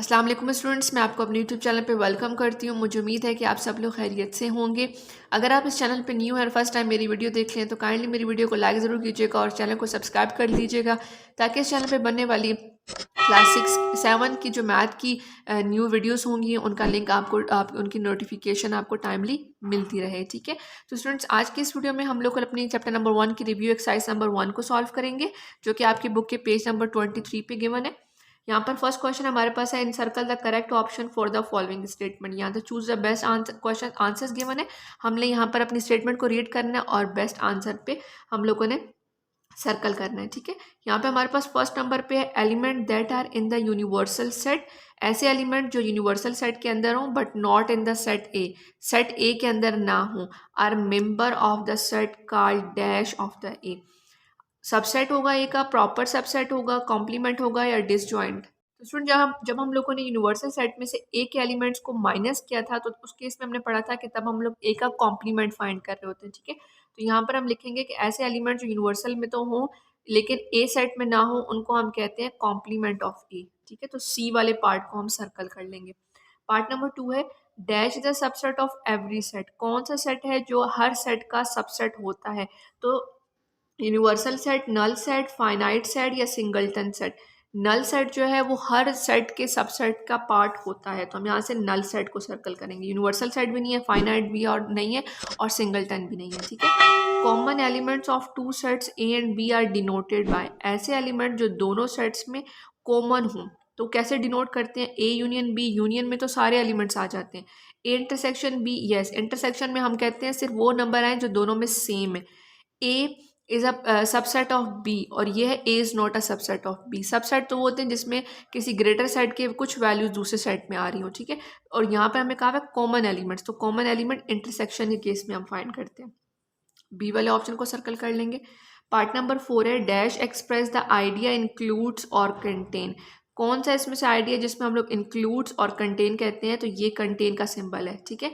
अस्सलाम वालेकुम स्टूडेंट्स, मैं आपको अपने यूट्यूब चैनल पे वेलकम करती हूँ। मुझे उम्मीद है कि आप सब लोग खैरियत से होंगे। अगर आप इस चैनल पे न्यू है और फर्स्ट टाइम मेरी वीडियो देख लें तो काइंडली मेरी वीडियो को लाइक ज़रूर कीजिएगा और चैनल को सब्सक्राइब कर लीजिएगा, ताकि इस चैनल पे बनने वाली क्लास 6-7 की जो मैथ की न्यू वीडियोस होंगी उनका लिंक आप उनकी नोटिफिकेशन आपको टाइमली मिलती रहे। ठीक है, तो स्टूडेंट्स आज की इस वीडियो में हम लोग अपनी चैप्टर नंबर 1 की रिव्यू एक्सरसाइज नंबर 1 को सॉल्व करेंगे, जो कि आपकी बुक के पेज नंबर 23 पे गिवन है। यहाँ पर फर्स्ट क्वेश्चन हमारे पास है, in circle the correct option for the following statement. यहाँ तो choose the best answer, question answers given है। हमने यहाँ पर अपनी स्टेटमेंट को रीड करना है और बेस्ट आंसर पे हम लोगों ने सर्कल करना है। ठीक है, यहाँ पे हमारे पास फर्स्ट नंबर पे है element that are in the universal set. ऐसे एलिमेंट जो यूनिवर्सल सेट के अंदर हों but not in the set A, set A के अंदर ना हो, are member of the set called dash of the A. Subset होगा ए का, प्रॉपर सबसेट होगा, कॉम्प्लीमेंट होगा या डिसजॉइंट। तो स्टूडेंट जब हम लोगों ने यूनिवर्सल सेट में से ए के एलिमेंट्स को माइनस किया था तो उस केस में हमने पढ़ा था कि तब हम लोग ए का कॉम्प्लीमेंट फाइंड कर रहे होते हैं। ठीक है, तो यहाँ पर हम लिखेंगे कि ऐसे एलिमेंट जो यूनिवर्सल में तो हों लेकिन ए सेट में ना हो, उनको हम कहते हैं कॉम्प्लीमेंट ऑफ ए। ठीक है, तो सी वाले पार्ट को हम सर्कल कर लेंगे। पार्ट नंबर 2 है, dash the subset of every set. कौन सा सेट है जो हर सेट का सबसेट होता है? तो universal set, null set, finite set या सिंगलटन सेट। नल सेट जो है वो हर सेट के सबसेट का पार्ट होता है, तो हम यहाँ से नल सेट को सर्कल करेंगे। यूनिवर्सल सेट भी नहीं है, फाइनाइट भी और नहीं है, और सिंगलटन भी नहीं है। ठीक है, common elements of two sets A and B are denoted by. ऐसे एलिमेंट जो दोनों सेट्स में कॉमन हों तो कैसे डिनोट करते हैं? ए यूनियन बी। यूनियन में तो सारे एलिमेंट्स आ जाते हैं। A intersection B, yes intersection में हम कहते हैं सिर्फ वो नंबर आए जो दोनों में सेम है। A is a subset of B और ये है A is not a subset of B. Subset तो वो होते हैं जिसमें किसी ग्रेटर सेट के कुछ वैल्यूज दूसरे सेट में आ रही हो। ठीक है, और यहाँ पे हमें कहा है कॉमन एलिमेंट्स, तो कॉमन एलिमेंट इंटरसेक्शन के केस में हम फाइंड करते हैं। बी वाले ऑप्शन को सर्कल कर लेंगे। पार्ट नंबर 4 है, dash express the idea includes और कंटेन। कौन सा इसमें से आइडिया जिसमें हम लोग इंक्लूड्स और कंटेन कहते हैं? तो ये कंटेन का सिंबल है। ठीक है,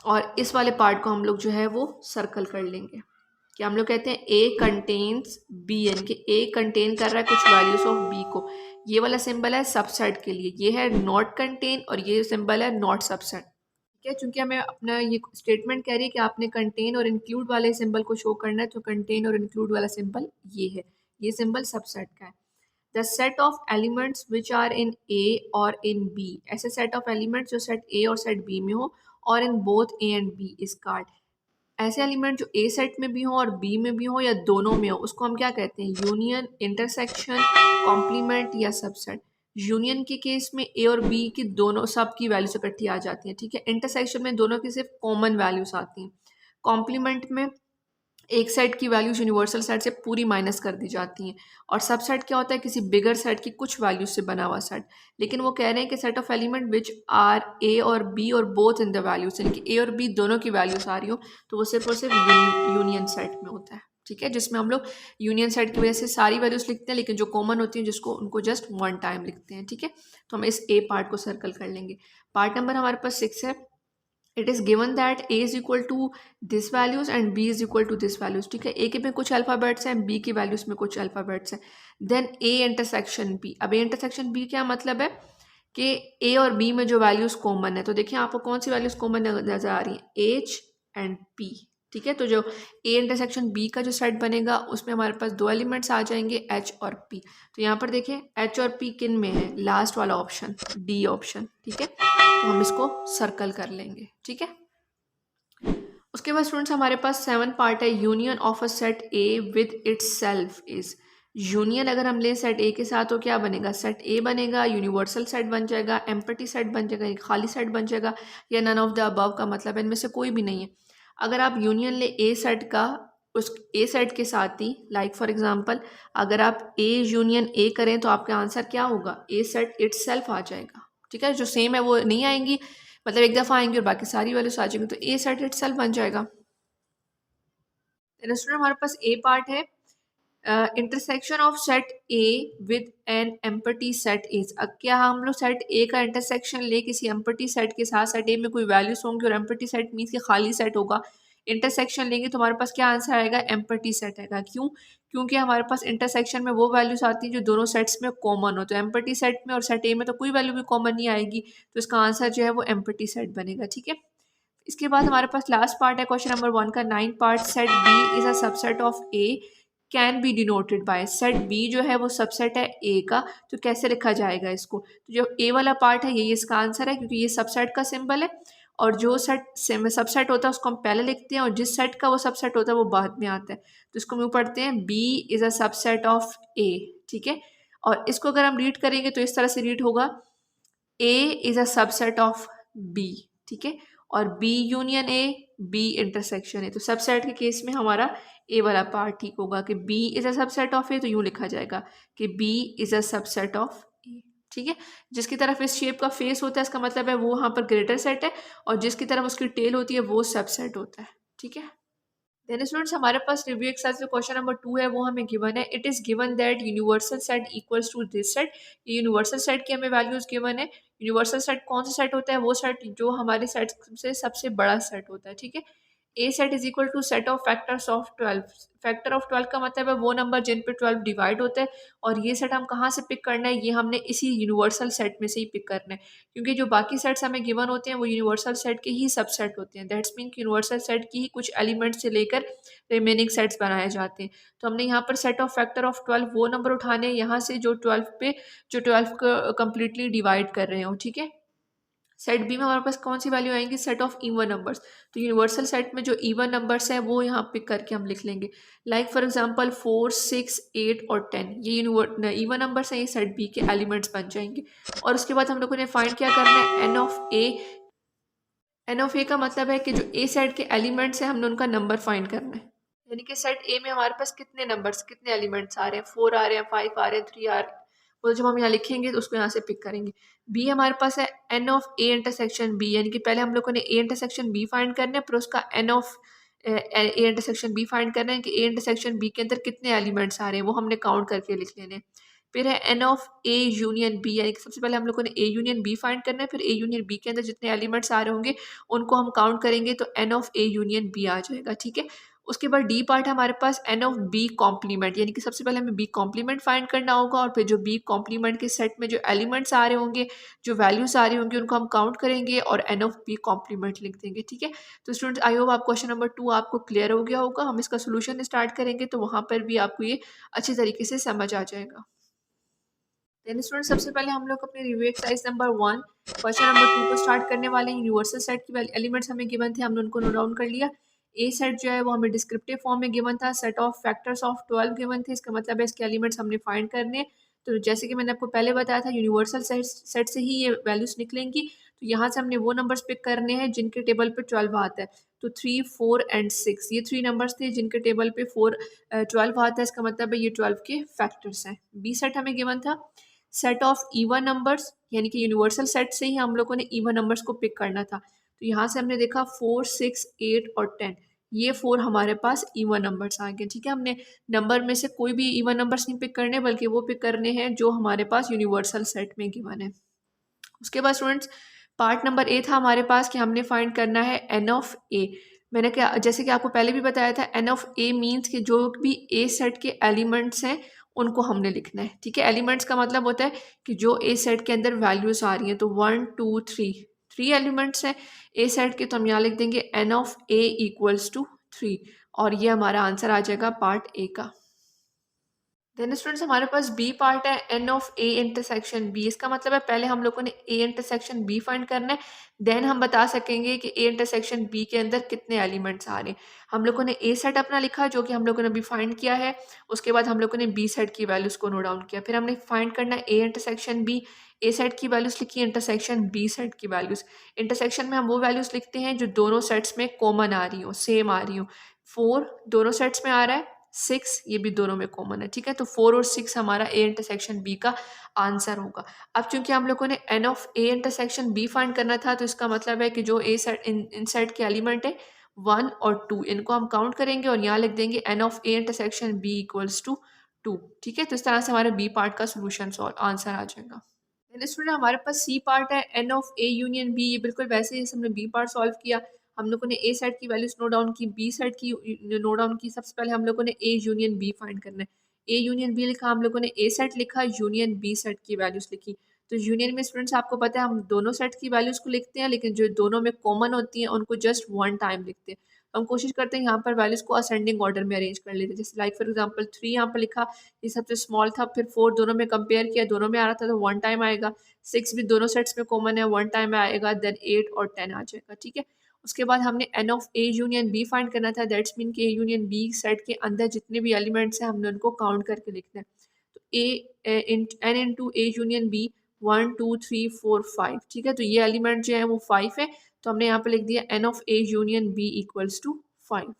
और इस वाले पार्ट को हम लोग जो है वो सर्कल कर लेंगे कि हम लोग कहते हैं ए कंटेन्स बी, यानी कि ए कंटेन कर रहा है कुछ वैल्यूज ऑफ बी को। ये वाला सिंबल है सबसेट के लिए, ये है नॉट कंटेन और ये सिंबल है नॉट सबसेट। ठीक है, चूंकि हमें अपना ये स्टेटमेंट कह रही है कि आपने कंटेन और इंक्लूड वाले सिंबल को शो करना है, तो कंटेन और इंक्लूड वाला सिंबल ये है, ये सिंबल सबसेट का है। The set of elements which are in A और इन बी। ऐसे सेट ऑफ एलिमेंट्स जो सेट ए और सेट बी में हो और in both A and B is called. ऐसे एलिमेंट जो ए सेट में भी हो और बी में भी हो या दोनों में हो, उसको हम क्या कहते हैं? यूनियन, इंटरसेक्शन, कॉम्प्लीमेंट या सबसेट। यूनियन के केस में ए और बी की दोनों सब की वैल्यूज इकट्ठी आ जाती हैं। ठीक है, इंटरसेक्शन में दोनों की सिर्फ कॉमन वैल्यूज आती हैं। कॉम्प्लीमेंट में एक सेट की वैल्यूज यूनिवर्सल सेट से पूरी माइनस कर दी जाती हैं। और सब सेट क्या होता है? किसी बिगर सेट की कुछ वैल्यूज से बना हुआ सेट। लेकिन वो कह रहे हैं कि set of element which are A और बी और बोथ इन द वैल्यूज, यानी कि ए और बी दोनों की वैल्यूज आ रही हो, तो वो सिर्फ और सिर्फ यूनियन सेट में होता है। ठीक है, जिसमें हम लोग यूनियन सेट की वजह से सारी वैल्यूज लिखते हैं, लेकिन जो कॉमन होती हैं जिसको उनको जस्ट वन टाइम लिखते हैं। ठीक है, तो हम इस ए पार्ट को सर्कल कर लेंगे। पार्ट नंबर हमारे पास 6 है, it is given that A is equal to this values and B is equal to this values. ठीक है, ए के में कुछ अल्फ़ाबेट्स हैं, बी की वैल्यूज में कुछ अल्फ़ाबेट्स हैं। Then A intersection B. अब ए इंटरसेक्शन बी क्या मतलब है? कि ए और बी में जो वैल्यूज कॉमन है, तो देखिए आपको कौन सी वैल्यूज कॉमन नजर आ रही है? H and P. ठीक है, तो जो ए इंटरसेक्शन बी का जो सेट बनेगा उसमें हमारे पास दो एलिमेंट्स आ जाएंगे, एच और पी। तो यहाँ पर देखिए एच और पी किन में है? लास्ट वाला ऑप्शन, डी ऑप्शन। ठीक है, तो हम इसको सर्कल कर लेंगे। ठीक है, उसके बाद स्टूडेंट्स हमारे पास 7 पार्ट है, union of a set A with its self is. Union अगर हम लें सेट ए के साथ तो क्या बनेगा? सेट ए बनेगा, यूनिवर्सल सेट बन जाएगा, एम्प्टी सेट बन जाएगा, एक खाली सेट बन जाएगा, या नन ऑफ द अबव का मतलब है इनमें से कोई भी नहीं है। अगर आप यूनियन ले ए सेट का उस ए सेट के साथ ही, लाइक फॉर एग्जांपल अगर आप ए यूनियन ए करें तो आपका आंसर क्या होगा? ए सेट इटसेल्फ आ जाएगा। ठीक है, जो सेम है वो नहीं आएंगी, मतलब एक दफ़ा आएंगी और बाकी सारी वैल्यूज आ जाएंगी, तो ए सेट इटसेल्फ बन जाएगा। स्टूडेंट हमारे पास ए पार्ट है, intersection of set A with an empty set is. अब क्या हम लोग सेट ए का इंटरसेक्शन ले किसी एम्प्टी सेट के साथ, सेट ए में कोई वैल्यूज होंगी और एम्प्टी सेट मीन्स कि खाली सेट होगा, इंटरसेक्शन लेंगे तो हमारे पास क्या आंसर आएगा, एम्प्टी सेट आएगा। क्यों? क्योंकि हमारे पास इंटरसेक्शन में वो वैल्यूज आती हैं जो दोनों सेट्स में कॉमन हो। तो एम्प्टी सेट में और सेट ए में तो कोई वैल्यू भी कॉमन नहीं आएगी, तो इसका आंसर जो है वो एम्प्टी सेट बनेगा। ठीक है, इसके बाद हमारे पास लास्ट पार्ट है क्वेश्चन नंबर 1 का 9 part, set B is a subset of A can be denoted by. Set B जो है वो सबसेट है ए का, तो कैसे लिखा जाएगा इसको? तो जो ए वाला पार्ट है यही इसका आंसर है, क्योंकि ये सबसेट का सिंबल है, और जो सेट सबसेट होता है उसको हम पहले लिखते हैं, और जिस सेट का वो सबसेट होता है वो बाद में आता है। तो इसको हम यूँ पढ़ते हैं, B is a subset of A. ठीक है, और इसको अगर हम रीड करेंगे तो इस तरह से रीड होगा, A is a subset of B. ठीक है, और B union A, B intersection है। तो सबसेट के केस में हमारा ए वाला पार्ट ठीक होगा कि B is a subset of A, तो यूँ लिखा जाएगा कि B is a subset of A. ठीक है, जिसकी तरफ इस शेप का फेस होता है इसका मतलब है वो वहाँ पर ग्रेटर सेट है, और जिसकी तरफ उसकी टेल होती है वो सबसेट होता है। ठीक है, देन स्टूडेंट्स हमारे पास रिव्यू एक्सरसाइज जो क्वेश्चन नंबर 2 है वो हमें गिवन है। It is given that universal set equals to this set. ये यूनिवर्सल सेट की हमें वैल्यूज गिवन है। यूनिवर्सल सेट कौन सा सेट होता है? वो सेट जो हमारे सेट से सबसे बड़ा सेट होता है। ठीक है, A set is equal to set of factors of 12। Factor of 12 का मतलब है वो नंबर जिन पे 12 डिवाइड होता है, और ये सेट हम कहाँ से पिक करना है? ये हमने इसी यूनिवर्सल सेट में से ही पिक करना है, क्योंकि जो बाकी सेट्स हमें गिवन होते हैं वो यूनिवर्सल सेट के ही सबसेट होते हैं। दैट्स मीन कि यूनिवर्सल सेट की ही कुछ एलिमेंट से लेकर रिमेनिंग सेट्स बनाए जाते हैं। तो हमने यहाँ पर सेट ऑफ फैक्टर ऑफ 12 वो नंबर उठाने हैं यहाँ से जो 12 पे जो 12 को कम्प्लीटली डिवाइड कर रहे हो। ठीक है, सेट बी में हमारे पास कौन सी वैल्यू आएंगी? Set of even numbers. तो यूनिवर्सल सेट में जो इवन नंबर्स हैं वो यहाँ पिक करके हम लिख लेंगे। लाइक फॉर एग्जांपल 4, 6, 8 और 10, ये इवन नंबर्स हैं, ये सेट बी के एलिमेंट्स बन जाएंगे। और उसके बाद हम लोगों ने फाइंड क्या करना है? N of A. N of A का मतलब है कि जो ए सेट के एलिमेंट्स हैं हमने उनका नंबर फाइंड करना है। यानी कि सेट ए में हमारे पास कितने नंबर्स, कितने एलिमेंट्स आ रहे हैं? 4 आ रहे हैं, 5 आ रहे हैं, 3 आ रहे हैं। वो जब हम यहाँ लिखेंगे तो उसको यहाँ से पिक करेंगे। बी हमारे पास है n of A intersection B, यानी कि पहले हम लोगों ने ए इंटरसेक्शन बी फाइंड करना है, फिर उसका n of A intersection B find करना है कि ए इंटरसेक्शन बी के अंदर कितने एलिमेंट्स आ रहे हैं, वो हमने काउंट करके लिख लेने हैं। फिर है n of A union B, यानी कि सबसे पहले हम लोगों ने ए यूनियन बी फाइंड करना है, फिर ए यूनियन बी के अंदर जितने एलिमेंट्स आ रहे होंगे उनको हम काउंट करेंगे तो n of A union B आ जाएगा। ठीक है, उसके बाद डी पार्ट है हमारे पास एन ऑफ बी कॉम्प्लीमेंट, यानी कि सबसे पहले हमें बी कॉम्प्लीमेंट फाइंड करना होगा, और फिर जो बी कॉम्प्लीमेंट के सेट में जो एलिमेंट्स आ रहे होंगे, जो वैल्यूज आ रही होंगी उनको हम काउंट करेंगे और एन ऑफ बी कॉम्प्लीमेंट लिख देंगे। ठीक है, तो स्टूडेंट्स आई होप आप क्वेश्चन नंबर 2 आपको क्लियर हो गया होगा। हम इसका सोल्यूशन स्टार्ट करेंगे तो वहाँ पर भी आपको ये अच्छी तरीके से समझ आ जाएगा। देन स्टूडेंट सबसे पहले हम लोग अपने review exercise number 1 question number 2 को स्टार्ट करने वाले हैं। यूनिवर्सल सेट की एलिमेंट्स हमें गिवन थे, हमने उनको नोट डाउन कर लिया। ए सेट जो है वो हमें डिस्क्रिप्टिव फॉर्म में गिवन था, set of factors of 12 given थे, इसका मतलब है इसके एलिमेंट्स हमने फाइंड करने हैं। तो जैसे कि मैंने आपको पहले बताया था यूनिवर्सल सेट से ही ये वैल्यूज निकलेंगी, तो यहाँ से हमने वो नंबर्स पिक करने हैं जिनके टेबल पे 12 आता है। तो 3, 4 एंड 6 ये 3 नंबर्स थे जिनके टेबल पे 12 आता है, इसका मतलब है ये 12 के फैक्टर्स हैं। बी सेट हमें गिवन था सेट ऑफ इवन नंबर्स, यानी कि यूनिवर्सल सेट से ही हम लोगों ने इवन नंबर्स को पिक करना था। तो यहाँ से हमने देखा 4, 6, 8 और 10, ये 4 हमारे पास इवन नंबर्स आ गए। ठीक है, हमने नंबर में से कोई भी इवन नंबर्स नहीं पिक करने, बल्कि वो पिक करने हैं जो हमारे पास यूनिवर्सल सेट में गिवन है। उसके बाद स्टूडेंट्स पार्ट नंबर ए था हमारे पास कि हमने फाइंड करना है एन ऑफ ए। मैंने क्या, जैसे कि आपको पहले भी बताया था, एन ऑफ ए मीन्स कि जो भी ए सेट के एलिमेंट्स हैं उनको हमने लिखना है। ठीक है, एलिमेंट्स का मतलब होता है कि जो ए सेट के अंदर वैल्यूज आ रही हैं, तो 1, 2, 3 3 एलिमेंट्स हैं ए सेट के, तो हम यहाँ लिख देंगे n of A equals to 3, और ये हमारा आंसर आ जाएगा पार्ट ए का। देन स्टूडेंट्स हमारे पास बी पार्ट है n of A intersection B, इसका मतलब है पहले हम लोगों ने ए इंटरसेक्शन बी फाइंड करना है, देन हम बता सकेंगे कि ए इंटरसेक्शन बी के अंदर कितने एलिमेंट्स आ रहे हैं। हम लोगों ने ए सेट अपना लिखा जो कि हम लोगों ने अभी फाइंड किया है, उसके बाद हम लोगों ने बी सेट की वैल्यूज को नोट डाउन किया, फिर हमने फाइंड करना है A intersection B, A set की वैल्यूज लिखी, इंटरसेक्शन बी सेट की वैल्यूज। इंटरसेक्शन में हम वो वैल्यूज लिखते हैं जो दोनों सेट्स में कॉमन आ रही हो, सेम आ रही हो। 4 दोनों सेट्स में आ रहा है, 6 ये भी दोनों में कॉमन है। ठीक है, तो 4 और 6 हमारा ए इंटरसेक्शन बी का आंसर होगा। अब चूंकि हम लोगों ने n of A intersection B find करना था, तो इसका मतलब है कि जो ए सेट इन सेट के एलिमेंट है 1 और 2, इनको हम काउंट करेंगे और यहाँ लिख देंगे n of A intersection B equals to 2। ठीक है, तो इस तरह से हमारे बी पार्ट का सोल्यूशन आंसर आ जाएगा। स्टूडेंट हमारे पास सी पार्ट है n of A union B, ये बिल्कुल वैसे ही हमने बी पार्ट सॉल्व किया। हम लोगों ने ए सेट की वैल्यूज नोट डाउन की, बी सेट की नोट डाउन की। सबसे पहले हम लोगों ने ए यूनियन बी फाइंड करना है। ए यूनियन बी लिखा, हम लोगों ने ए सेट लिखा, यूनियन बी सेट की वैल्यूज लिखी। तो यूनियन में स्टूडेंट्स आपको पता है हम दोनों सेट की वैल्यूज को लिखते हैं, लेकिन जो दोनों में कॉमन होती हैं उनको जस्ट वन टाइम लिखते हैं। तो हम कोशिश करते हैं यहाँ पर वैल्यूज को असेंडिंग ऑर्डर में अरेंज कर लेते हैं। जैसे लाइक फॉर एग्जांपल 3 यहाँ पर लिखा, ये सबसे स्मॉल था, फिर 4 दोनों में कंपेयर किया, दोनों में आ रहा था तो वन टाइम आएगा। 6 भी दोनों सेट्स में कॉमन है, वन टाइम आएगा। देन 8 और 10 आ जाएगा, ठीक है। उसके बाद हमने n of A union B find करना था। दैट्स मीन कि ए यूनियन बी सेट के अंदर जितने भी एलिमेंट्स हैं हमने उनको काउंट करके लिखना है। तो n into A union B 1 2 3 4 5, ठीक है। तो ये एलिमेंट जो है वो 5 है, तो हमने यहाँ पे लिख दिया n of A union B equals to 5।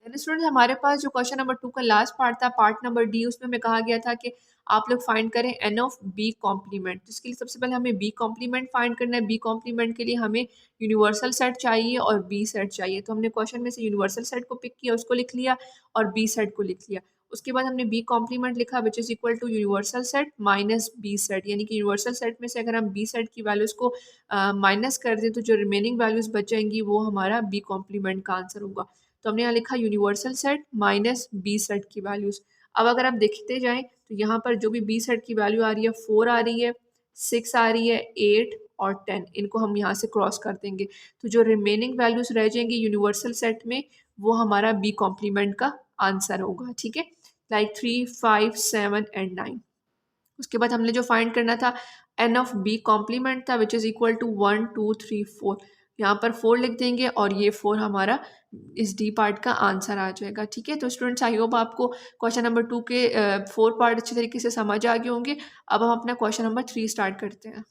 Student हमारे पास जो क्वेश्चन नंबर 2 का लास्ट पार्ट था, पार्ट नंबर डी, उसमें हमें कहा गया था कि आप लोग फाइंड करें एन ऑफ बी कॉम्प्लीमेंट। जिसके लिए सबसे पहले हमें बी कॉम्प्लीमेंट फाइंड करना है। बी कॉम्प्लीमेंट के लिए हमें यूनिवर्सल सेट चाहिए और बी सेट चाहिए। तो हमने क्वेश्चन में से यूनिवर्सल सेट को पिक किया, उसको लिख लिया, और बी सेट को लिख लिया। उसके बाद हमने बी कॉम्प्लीमेंट लिखा which is equal to universal set minus B set, यानी कि यूनिवर्सल सेट में से अगर हम बी सेट की वैल्यूज़ को माइनस कर दें तो जो रिमेनिंग वैल्यूज़ बच जाएंगी वो हमारा बी कॉम्प्लीमेंट का आंसर होगा। तो हमने यहाँ लिखा universal set minus B set की वैल्यूज़। अब अगर आप देखते जाएं तो यहाँ पर जो भी बी सेट की वैल्यू आ रही है 4 आ रही है, 6 आ रही है, 8 और 10, इनको हम यहाँ से क्रॉस कर देंगे। तो जो रिमेनिंग वैल्यूज़ रह जाएंगी यूनिवर्सल सेट में वो हमारा बी कॉम्प्लीमेंट का आंसर होगा, ठीक है। Like 3 5 7 and 9। उसके बाद हमने जो फाइंड करना था एन ऑफ बी कॉम्प्लीमेंट था विच इज़ इक्वल टू 1 2 3 4। यहाँ पर 4 लिख देंगे और ये 4 हमारा इस डी पार्ट का आंसर आ जाएगा, ठीक है। तो स्टूडेंट्स आई होप आपको क्वेश्चन नंबर 2 के 4 पार्ट अच्छे तरीके से समझ आ गए होंगे। अब हम अपना क्वेश्चन नंबर 3 स्टार्ट करते हैं।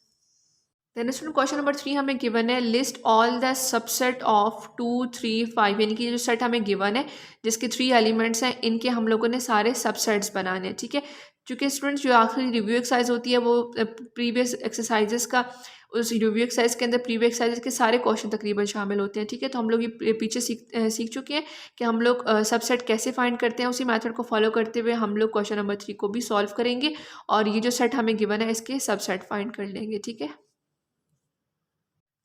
देन स्टूडेंट क्वेश्चन नंबर 3 हमें गिवन है list all the subset of 2 3 5, यानी कि जो सेट हमें गिवन है जिसके 3 एलिमेंट्स हैं, इनके हम लोगों ने सारे सबसेट्स बनाने हैं, ठीक है। क्योंकि स्टूडेंट्स जो आखिरी रिव्यू एक्सरसाइज होती है वो प्रीवियस एक्सरसाइजेस का, उस रिव्यू एक्सरसाइज के अंदर प्रीवियस एक्सरसाइजेस के सारे क्वेश्चन तकरीबन शामिल होते हैं, ठीक है। तो हम लोग ये पीछे सीख चुके हैं कि हम लोग सबसेट कैसे फाइंड करते हैं। उसी मेथड को फॉलो करते हुए हम लोग क्वेश्चन नंबर 3 को भी सॉल्व करेंगे और ये जो सेट हमें गिवन है इसके सबसेट फाइंड कर लेंगे, ठीक है।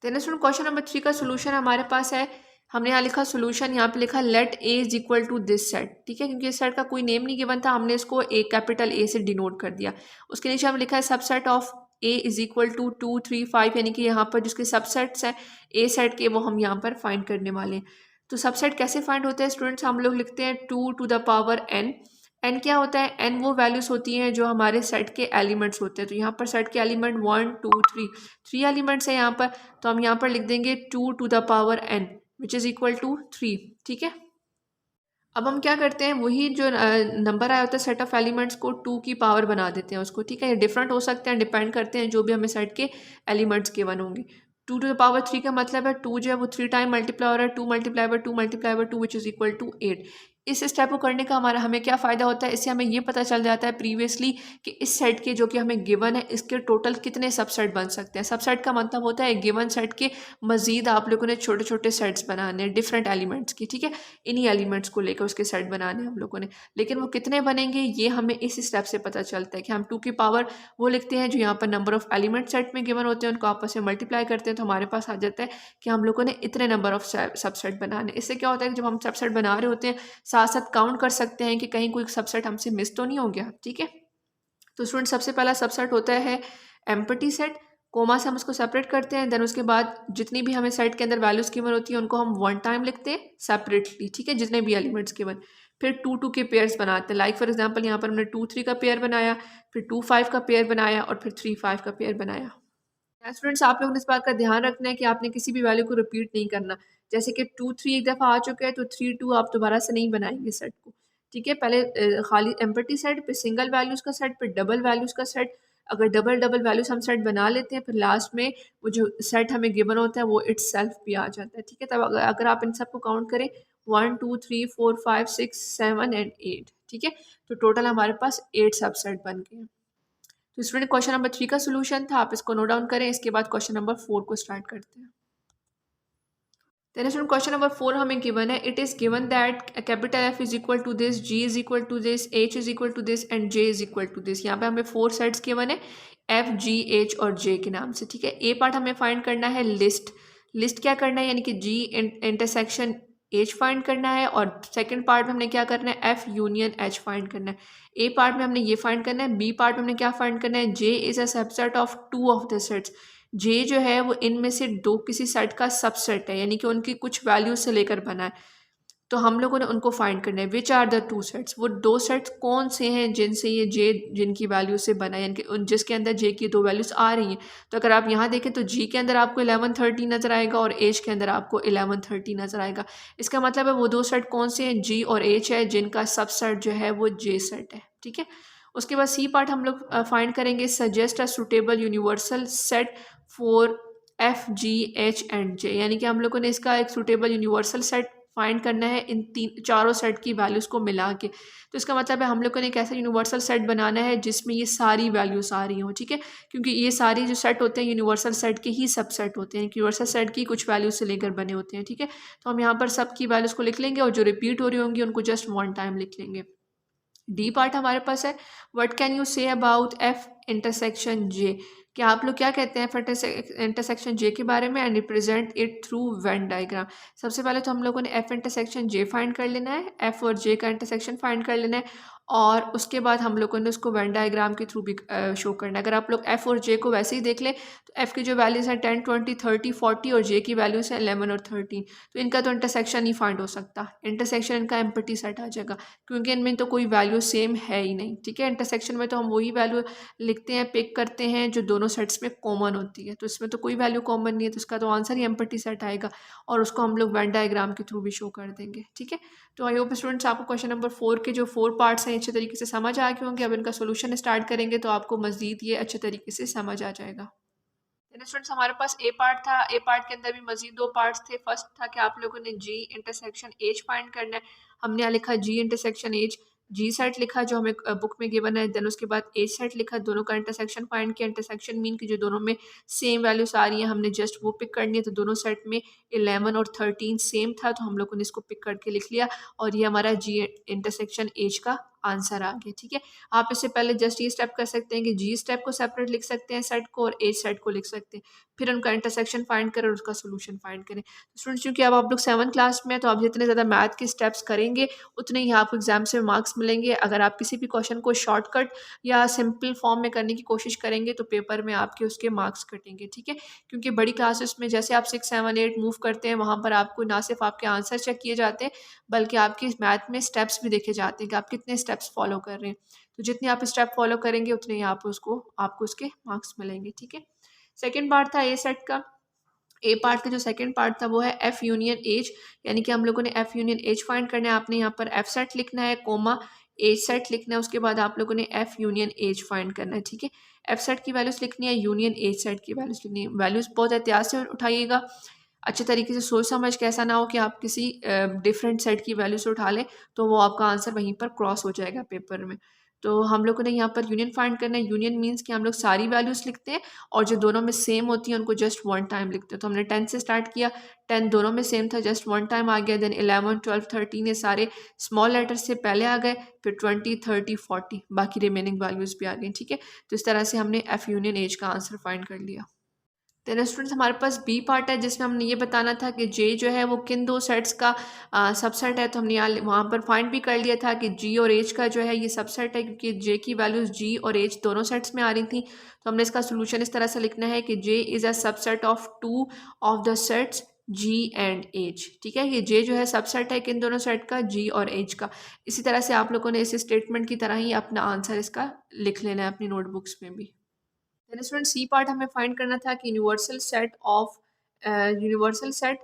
देन स्टूडेंट क्वेश्चन नंबर 3 का सोल्यूशन हमारे पास है। हमने यहाँ लिखा सोल्यूशन, यहाँ पे लिखा let A is equal to this set, ठीक है। क्योंकि इस सेट का कोई नेम नहीं गिवन था, हमने इसको ए कैपिटल ए से डिनोट कर दिया। उसके नीचे हम लिखा है subset of A is equal to 2 3 5, यानी कि यहाँ पर जिसके सबसेट्स हैं ए सेट के वो हम यहाँ पर फाइंड करने वाले हैं। तो सबसेट कैसे फाइंड होते हैं स्टूडेंट्स, हम लोग लिखते हैं 2 to the power n. N क्या होता है, एन वो वैल्यूज होती हैं जो हमारे सेट के एलिमेंट्स होते हैं। तो यहाँ पर सेट के एलिमेंट 1 2 3, 3 एलिमेंट्स हैं यहाँ पर, तो हम यहाँ पर लिख देंगे 2 to the power n which is equal to 3, ठीक है। अब हम क्या करते हैं, वही जो नंबर आया होता है सेट ऑफ एलिमेंट्स को 2 की पावर बना देते हैं उसको, ठीक है। ये डिफरेंट हो सकते हैं, डिपेंड करते हैं जो भी हमें सेट के एलिमेंट्स गिवन होंगे। 2 टू द पावर 3 का मतलब है 2 जो है वो 3 टाइम मल्टीप्लाई हो रहा है, 2 multiply by 2 multiply by 2 which is equal to 8। इस स्टेप को करने का हमें क्या फ़ायदा होता है, इससे हमें ये पता चल जाता है प्रीवियसली कि इस सेट के जो कि हमें गिवन है इसके टोटल कितने सबसेट बन सकते हैं। सबसेट का मतलब होता है गिवन सेट के मजीद आप लोगों ने छोटे छोटे सेट्स बनाने हैं डिफरेंट एलिमेंट्स की, ठीक है। इन्हीं एलिमेंट्स को लेकर उसके सेट बनाने हैं हम लोगों ने, लेकिन वो कितने बनेंगे ये हमें इस स्टेप से पता चलता है कि हम 2 की पावर वो लिखते हैं जो यहाँ पर नंबर ऑफ एलिमेंट सेट में गिवन होते हैं, उनको आपस में मल्टीप्लाई करते हैं तो हमारे पास आ जाता है कि हम लोगों ने इतने नंबर ऑफ सबसेट बनाने। इससे क्या होता है कि जब हम सबसेट बना रहे होते हैं साथ साथ काउंट कर सकते हैं कि कहीं कोई सबसेट हमसे मिस तो नहीं हो गया, ठीक है। तो स्टूडेंट सबसे पहला सबसेट होता है एम्प्टी सेट, कोमा से हम उसको सेपरेट करते हैं। देन उसके बाद जितनी भी हमें सेट के अंदर वैल्यूज गिवन होती है उनको हम वन टाइम लिखते हैं सेपरेटली, ठीक है, जितने भी एलिमेंट्स गिवन। फिर 2 2 के पेयर्स बनाते हैं। लाइक फॉर एग्जांपल यहाँ पर हमने 2 3 का पेयर बनाया, फिर 2 5 का पेयर बनाया और फिर 3 5 का पेयर बनाया। स्टूडेंट्स आप लोगों ने इस बात का ध्यान रखना है कि आपने किसी भी वैल्यू को रिपीट नहीं करना। जैसे कि 2 3 एक दफ़ा आ चुका है तो 3 2 आप दोबारा से नहीं बनाएंगे सेट को, ठीक है। पहले खाली एम्प्टी सेट, फिर सिंगल वैल्यूज़ का सेट, फिर डबल वैल्यूज़ का सेट। अगर डबल डबल वैल्यूज हम सेट बना लेते हैं फिर लास्ट में वो जो सेट हमें गिवन होता है वो इट्सेल्फ भी आ जाता है, ठीक है। तब अगर आप इन सबको काउंट करें 1 2 3 4 5 6 7 एंड 8, ठीक है। तो टोटल हमारे पास 8 सबसेट बन गए हैं। तो स्टूडेंट क्वेश्चन नंबर 3 का सोल्यूशन था, आप इसको नोट डाउन करें। इसके बाद क्वेश्चन नंबर 4 को स्टार्ट करते हैं। देन स्टूडेंट क्वेश्चन नंबर 4 हमें गिवन है it is given that capital F is equal to this, G is equal to this, H is equal to this and J is equal to this. यहाँ पे हमें 4 sets given है F G H और J के नाम से, ठीक है। ए पार्ट हमें फाइंड करना है लिस्ट। लिस्ट क्या करना है, यानी कि जी इंटरसेक्शन एच फाइंड करना है, और सेकंड पार्ट में हमने क्या करना है, एफ यूनियन एच फाइंड करना है। ए पार्ट में हमने ये फाइंड करना है, बी पार्ट में हमने क्या फाइंड करना है, J is a subset of two of the sets. J जो है वो इनमें से दो किसी सेट का सबसेट है, यानी कि उनकी कुछ वैल्यू से लेकर बना है। तो हम लोगों ने उनको फाइंड करना है, which are the two sets, वो दो सेट्स कौन से हैं जिनसे ये जे जिनकी वैल्यू से बना है, यानी कि उन जिसके अंदर जे की दो वैल्यूज आ रही हैं। तो अगर आप यहाँ देखें तो जी के अंदर आपको 1130 नजर आएगा और एच के अंदर आपको 1130 नजर आएगा। इसका मतलब है वो दो सेट कौन से हैं, जी और एच है, जिनका सबसेट जो है वो जे सेट है। ठीक है, उसके बाद सी पार्ट हम लोग फाइंड करेंगे, suggest a suitable universal set for F G H and J, यानी कि हम लोगों ने इसका एक सुटेबल यूनिवर्सल सेट फाइंड करना है इन तीन चारों सेट की वैल्यूज़ को मिला के। तो इसका मतलब है हम लोगों ने एक ऐसा यूनिवर्सल सेट बनाना है जिसमें ये सारी वैल्यूज़ आ रही हों। ठीक है, क्योंकि ये सारे जो सेट होते हैं यूनिवर्सल सेट के ही सब सेट होते हैं, यूनिवर्सल सेट की कुछ वैल्यूज से लेकर बने होते हैं। ठीक है, तो हम यहाँ पर सब की वैल्यूज़ को लिख लेंगे और जो रिपीट हो रही होंगी उनको जस्ट वन टाइम लिख लेंगे। डी पार्ट हमारे पास है, what can you say about F intersection J, कि आप लोग क्या कहते हैं एफ इंटरसेक्शन जे के बारे में, and represent it through Venn diagram. सबसे पहले तो हम लोगों ने एफ इंटरसेक्शन जे फाइंड कर लेना है, एफ और जे का इंटरसेक्शन फाइंड कर लेना है, और उसके बाद हम लोगों ने उसको वेन डायग्राम के थ्रू भी शो करना है। अगर आप लोग एफ और जे को वैसे ही देख लें तो एफ की जो वैल्यूज़ हैं 10 20 30 40 और जे की वैल्यूज़ हैं 11 और 13, तो इनका तो इंटरसेक्शन नहीं फाइंड हो सकता, इंटरसेक्शन इनका एम्प्टी सेट आ जाएगा, क्योंकि इनमें तो कोई वैल्यू सेम है ही नहीं। ठीक है, इंटरसेक्शन में तो हम वही वैल्यू लिखते हैं, पिक करते हैं जो दोनों सेट्स में कॉमन होती है, तो इसमें तो कोई वैल्यू कॉमन नहीं है, तो इसका तो आंसर ही एम्प्टी सेट आएगा, और उसको हम लोग वेन डायग्राम के थ्रू भी शो कर देंगे। ठीक है, तो आई होप स्टूडेंट्स आपको क्वेश्चन नंबर 4 के जो 4 पार्ट्स हैं अच्छे तरीके से समझ आ गए होंगे। अब इनका सोल्यूशन स्टार्ट करेंगे तो आपको मजीद ये अच्छे तरीके से समझ आ जाएगा। स्टूडेंट्स हमारे पास ए पार्ट था, ए पार्ट के अंदर भी मजीद दो पार्ट्स थे। फर्स्ट था कि आप लोगों ने जी इंटरसेक्शन एच फाइंड करना है, हमने यहाँ लिखा जी इंटरसेक्शन एच, जी सेट लिखा जो हमें बुक में गिवन है, देन उसके बाद एच सेट लिखा, दोनों का इंटरसेक्शन फाइंड किया। इंटरसेक्शन मीन कि जो दोनों में सेम वैल्यूज आ रही हैं हमने जस्ट वो पिक करनी है, तो दोनों सेट में 11 और 13 सेम था, तो हम लोगों ने इसको पिक करके लिख लिया, और ये हमारा जी इंटरसेक्शन एच का आंसर आ गया। ठीक है, आप इससे पहले जस्ट ये स्टेप कर सकते हैं कि जी स्टेप को सेपरेट लिख सकते हैं सेट को, और एच सेट को लिख सकते हैं, फिर उनका इंटरसेक्शन फाइंड करें और उसका सोल्यूशन फाइंड करें। स्टूडेंट्स क्योंकि अब आप लोग 7th क्लास में हैं तो आप जितने ज़्यादा मैथ के स्टेप्स करेंगे उतने ही आपको एग्जाम से मार्क्स मिलेंगे। अगर आप किसी भी क्वेश्चन को शॉर्टकट या सिंपल फॉर्म में करने की कोशिश करेंगे तो पेपर में आपके उसके मार्क्स कटेंगे। ठीक है, क्योंकि बड़ी क्लासेस में जैसे आप 6 7 8 मूव करते हैं वहाँ पर आपको ना सिर्फ आपके आंसर चेक किए जाते हैं बल्कि आपके मैथ में स्टेप्स भी देखे जाते हैं कि आप कितने स्टेप्स फॉलो कर रहे हैं। तो जितने आप स्टेप फॉलो करेंगे उतने ही आपको उसके मार्क्स मिलेंगे। ठीक है, सेकेंड पार्ट था ए सेट का। ए पार्ट का जो सेकंड पार्ट था वो है एफ यूनियन एच, यानी कि हम लोगों ने एफ यूनियन एच फाइंड करना है। आपने यहाँ पर एफ सेट लिखना है, कोमा एच सेट लिखना है, उसके बाद आप लोगों ने एफ यूनियन एच फाइंड करना है। ठीक है, एफ सेट की वैल्यूज लिखनी है, यूनियन एच सेट की वैल्यूज लिखनी है। वैल्यूज बहुत एहतियात से उठाइएगा, अच्छे तरीके से सोच समझ के, ऐसा ना हो कि आप किसी डिफरेंट सेट की वैल्यू से उठा लें तो वो आपका आंसर वहीं पर क्रॉस हो जाएगा पेपर में। तो हम लोगों ने यहाँ पर यूनियन फाइंड करना है। यूनियन मीन्स कि हम लोग सारी वैल्यूज़ लिखते हैं और जो दोनों में सेम होती हैं उनको जस्ट वन टाइम लिखते हैं। तो हमने 10 से स्टार्ट किया, 10 दोनों में सेम था, जस्ट वन टाइम आ गया। देन 11 12 13 ये सारे स्मॉल लेटर से पहले आ गए, फिर 20 30 40 बाकी रिमेनिंग वैल्यूज़ भी आ गई। ठीक है, तो इस तरह से हमने एफ यूनियन एज का आंसर फाइंड कर लिया। देन स्टूडेंट्स हमारे पास बी पार्ट है जिसमें हमने ये बताना था कि जे जो है वो किन दो सेट्स का सबसेट है। तो हमने यहाँ वहाँ पर फाइंड भी कर लिया था कि जी और एच का जो है ये सबसेट है, क्योंकि जे की वैल्यूज़ जी और एच दोनों सेट्स में आ रही थी। तो हमने इसका सोल्यूशन इस तरह से लिखना है कि J is a subset of two of the sets G and H. ठीक है, ये जे जो है सबसेट है किन दोनों सेट का, जी और एच का। इसी तरह से आप लोगों ने इस स्टेटमेंट की तरह ही अपना आंसर इसका लिख लेना है अपनी नोटबुक्स में भी। देन स्टूडेंट सी पार्ट हमें फाइंड करना था कि universal set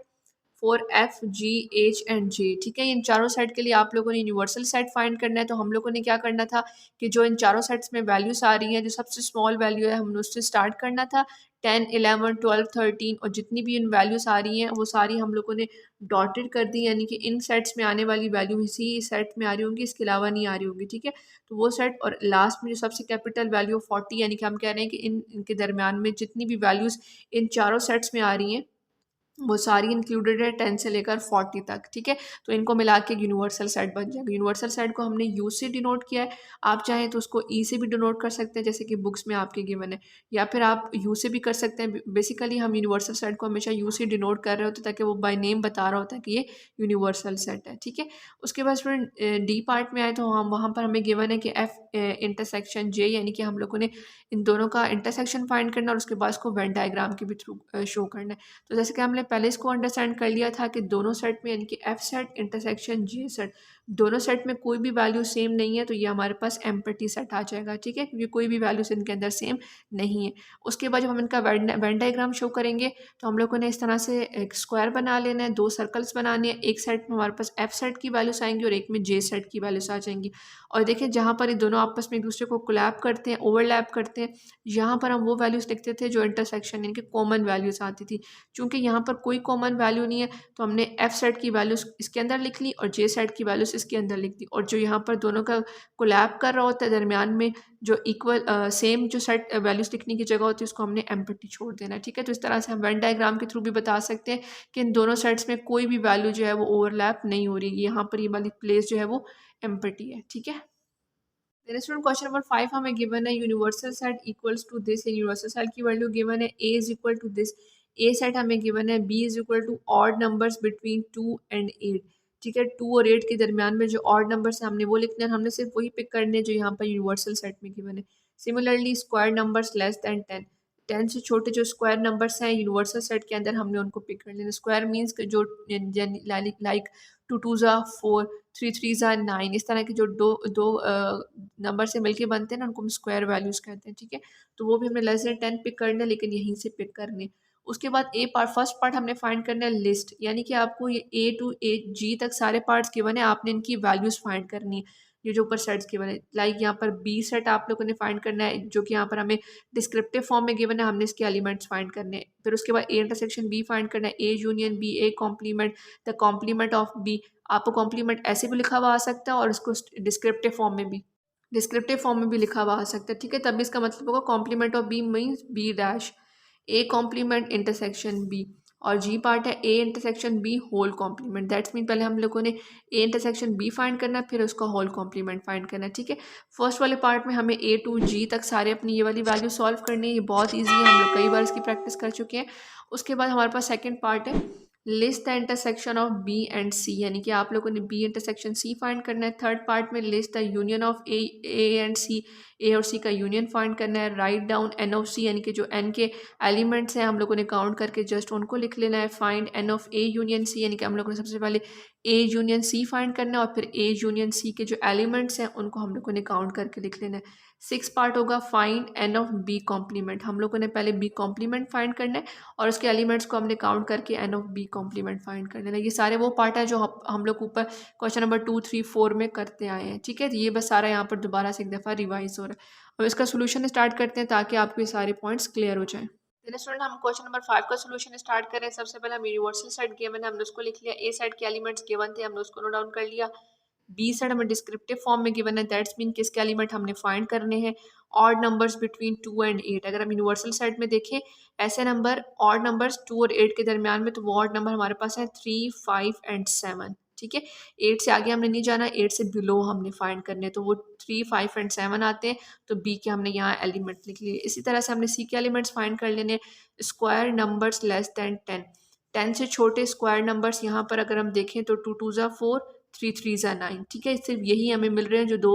for F G H and J. ठीक है, इन चारों सेट के लिए आप लोगों ने यूनिवर्सल सेट फाइंड करना है। तो हम लोगों ने क्या करना था कि जो इन चारों सेट्स में वैल्यूज आ रही हैं, जो सबसे स्मॉल वैल्यू है हमने उससे स्टार्ट करना था। 10 11 12 13 और जितनी भी इन वैल्यूज आ रही हैं वो सारी हम लोगों ने डॉटेड कर दी, यानी कि इन सेट्स में आने वाली वैल्यू इसी सेट में आ रही होंगी, इसके अलावा नहीं आ रही होंगी। ठीक है, तो वो सेट, और लास्ट में जो सबसे कैपिटल वैल्यू 40, यानी कि हम कह रहे हैं कि इनके दरमियान में जितनी भी वैल्यूज़ इन चारों सेट्स में आ रही हैं वो सारी इंक्लूडेड है 10 से लेकर 40 तक, ठीक है। तो इनको मिला के यूनिवर्सल सेट बन जाएगा। यूनिवर्सल सेट को हमने यू से डिनोट किया है, आप चाहें तो उसको ई से भी डिनोट कर सकते हैं जैसे कि बुक्स में आपके गिवन है, या फिर आप यू से भी कर सकते हैं। बेसिकली हम यूनिवर्सल सेट को हमेशा यू से डिनोट कर रहे होते हैं ताकि वो बाय नेम बता रहा होता है कि ये यूनिवर्सल सेट है, ठीक है। उसके बाद स्टूडेंट डी पार्ट में आए तो हम वहाँ पर हमें गिवन है कि एफ इंटरसेक्शन जे, यानी कि हम लोगों ने इन दोनों का इंटरसेक्शन फाइंड करना और उसके बाद उसको वेन डायग्राम के भी थ्रू शो करना है। तो जैसे कि हमने पहले इसको अंडरस्टैंड कर लिया था कि दोनों सेट में यानी कि एफ सेट इंटरसेक्शन जे सेट, दोनों सेट में कोई भी वैल्यू सेम नहीं है तो ये हमारे पास एम्प्टी सेट आ जाएगा, ठीक है, क्योंकि कोई भी वैल्यूज इनके अंदर सेम नहीं है। उसके बाद जब हम इनका वेन डायग्राम शो करेंगे तो हम लोगों ने इस तरह से एक स्क्वायर बना लेना है, दो सर्कल्स बनाने हैं। एक सेट में हमारे पास एफ सेट की वैल्यूज आएंगी और एक में जे सेट की वैल्यूज आ जाएंगी। और देखिए जहाँ पर ये दोनों आपस में एक दूसरे को कोलैप करते हैं, ओवरलैप करते हैं, यहाँ पर हम वो वैल्यूज लिखते थे जो इंटरसेक्शन यानी कि कॉमन वैल्यूज आती थी। चूँकि यहाँ पर कोई कॉमन वैल्यू नहीं है तो हमने एफ सेट की वैल्यूज़ इसके अंदर लिख ली और जे सेट की वैल्यूज़ इसके अंदर लिख दी, और जो यहाँ पर दोनों का कोलैब कर रहा होता है दरमियान में जो इक्वल सेम जो सेट वैल्यूज़ लिखने की जगह होती है उसको हमने एम्प्टी छोड़ देना है, ठीक है। तो इस तरह से हम वेन डायग्राम के थ्रू भी बता सकते हैं कि इन दोनों सेट्स में कोई भी वैल्यू जो है वो ओवरलैप नहीं हो रही है, यहाँ पर ये वाली प्लेस जो है वो एम्प्टी है, ठीक है। देन स्टूडेंट क्वेश्चन नंबर 5 हमें गिवन है universal set equals to this. Universal set की वैल्यू गिवन है A is equal to this. A set हमें गिवन है B is equal to odd numbers between 2 and 8, ठीक है। 2 और 8 के दरमियान में जो ऑड नंबर्स है हमने वो लिखने हैं, हमने सिर्फ वही पिक करने हैं जो यहाँ पर यूनिवर्सल सेट में गिवन है। Similarly square numbers less than 10, 10 से छोटे जो स्क्वायर नंबर्स हैं यूनिवर्सल सेट के अंदर हमने उनको पिक कर लेना। स्क्वायर मीन्स जो लाइक 2 2 ज़ा 4, 3 3 ज़ा 9, इस तरह के जो दो दो नंबर से मिलके बनते हैं ना उनको हम स्क्वायर वैल्यूज़ कहते हैं, ठीक है। तो वो भी हमने लेस देन 10 पिक करना है लेकिन यहीं से पिक करने। उसके बाद ए पार्ट, फर्स्ट पार्ट हमने फाइंड करना है लिस्ट, यानी कि आपको ये ए टू ए जी तक सारे पार्ट्स गिवन है, आपने इनकी वैल्यूज़ फाइंड करनी है। ये जो ऊपर सेट्स गिवन है, लाइक यहाँ पर बी सेट आप लोगों ने फाइंड करना है जो कि यहाँ पर हमें डिस्क्रिप्टिव फॉर्म में गिवन है, हमने इसके एलिमेंट्स फाइंड करने हैं। फिर उसके बाद ए इंटरसेक्शन बी फाइंड करना है, A union B, A complement the complement of B. आपको कॉम्प्लीमेंट ऐसे भी लिखा हुआ आ सकता है और इसको डिस्क्रिप्टिव फॉर्म में भी लिखा हुआ आ सकता है, ठीक है। तभी इसका मतलब होगा complement of B means B dash, A complement intersection B, और जी पार्ट है A intersection B whole complement. That's mean पहले हम लोगों ने ए इंटरसेक्शन बी फाइंड करना है फिर उसका होल कॉम्प्लीमेंट फाइंड करना है, ठीक है। फर्स्ट वाले पार्ट में हमें ए टू जी तक सारे अपनी ये वाली वैल्यू सॉल्व करनी है, ये बहुत ईजी है, हम लोग कई बार इसकी प्रैक्टिस कर चुके हैं। उसके बाद हमारे पास सेकेंड पार्ट है list the intersection of B and C, यानी कि आप लोगों ने बी इंटरसेक्शन सी फाइंड करना है। थर्ड पार्ट में list the union of A and C, A और सी का यूनियन फाइंड करना है। Write down n of C, यानी कि जो एन के एलिमेंट्स हैं हम लोगों ने काउंट करके जस्ट उनको लिख लेना है। Find n of A union C, यानी कि हम लोगों ने सबसे पहले ए यूनियन सी फाइंड करना है और फिर ए यूनियन सी के जो एलिमेंट्स हैं उनको हम लोगों ने काउंट करके लिख लेना है। सिक्स पार्ट होगा find n of B complement, हम लोगों ने पहले बी कॉम्प्लीमेंट फाइंड करना है और उसके एलिमेंट्स को हमने काउंट करके n of B complement find कर लेना। ये सारे वो पार्ट है जो हम लोग ऊपर क्वेश्चन नंबर 2 3 4 में करते आए हैं, ठीक है। तो ये बस सारा यहाँ पर दोबारा से एक दफ़ा रिवाइज हो रहा है। अब इसका सोल्यूशन स्टार्ट करते हैं ताकि आपको ये सारे पॉइंट्स क्लियर हो जाएं। चलिए स्टूडेंट हम क्वेश्चन नंबर 5 का सोल्यूशन स्टार्ट करें। सबसे पहले हम यूनिवर्सल सेट गिवन है हमने उसको लिख लिया, ए सेट के एलिमेंट्स गिवन थे हमने उसको नोट डाउन कर लिया। बी सेट हमें डिस्क्रिप्टिव फॉर्म में गिवन है, दैट्स मीन किसके एलिमेंट हमने फाइंड करने हैं। ऑड नंबर्स बिटवीन 2 एंड 8, अगर हम यूनिवर्सल सेट में देखें ऐसे नंबर ऑड नंबर्स 2 और 8 के दरमियान में, तो वो ऑड नंबर हमारे पास है 3 5 एंड 7, ठीक है। 8 से आगे हमने नहीं जाना, 8 से बिलो हमने फाइंड करने, तो वो 3 5 एंड 7 आते हैं, तो बी के हमने यहाँ एलिमेंट लिख लिए। इसी तरह से हमने सी के एलिमेंट्स फाइंड कर लेने। स्क्वायर नंबर्स लेस दैन 10, 10 से छोटे स्क्वायर नंबर्स यहाँ पर अगर हम देखें तो 2 2 ज़ा 4, 3 3 ज़ा 9, ठीक है। सिर्फ यही हमें मिल रहे हैं जो दो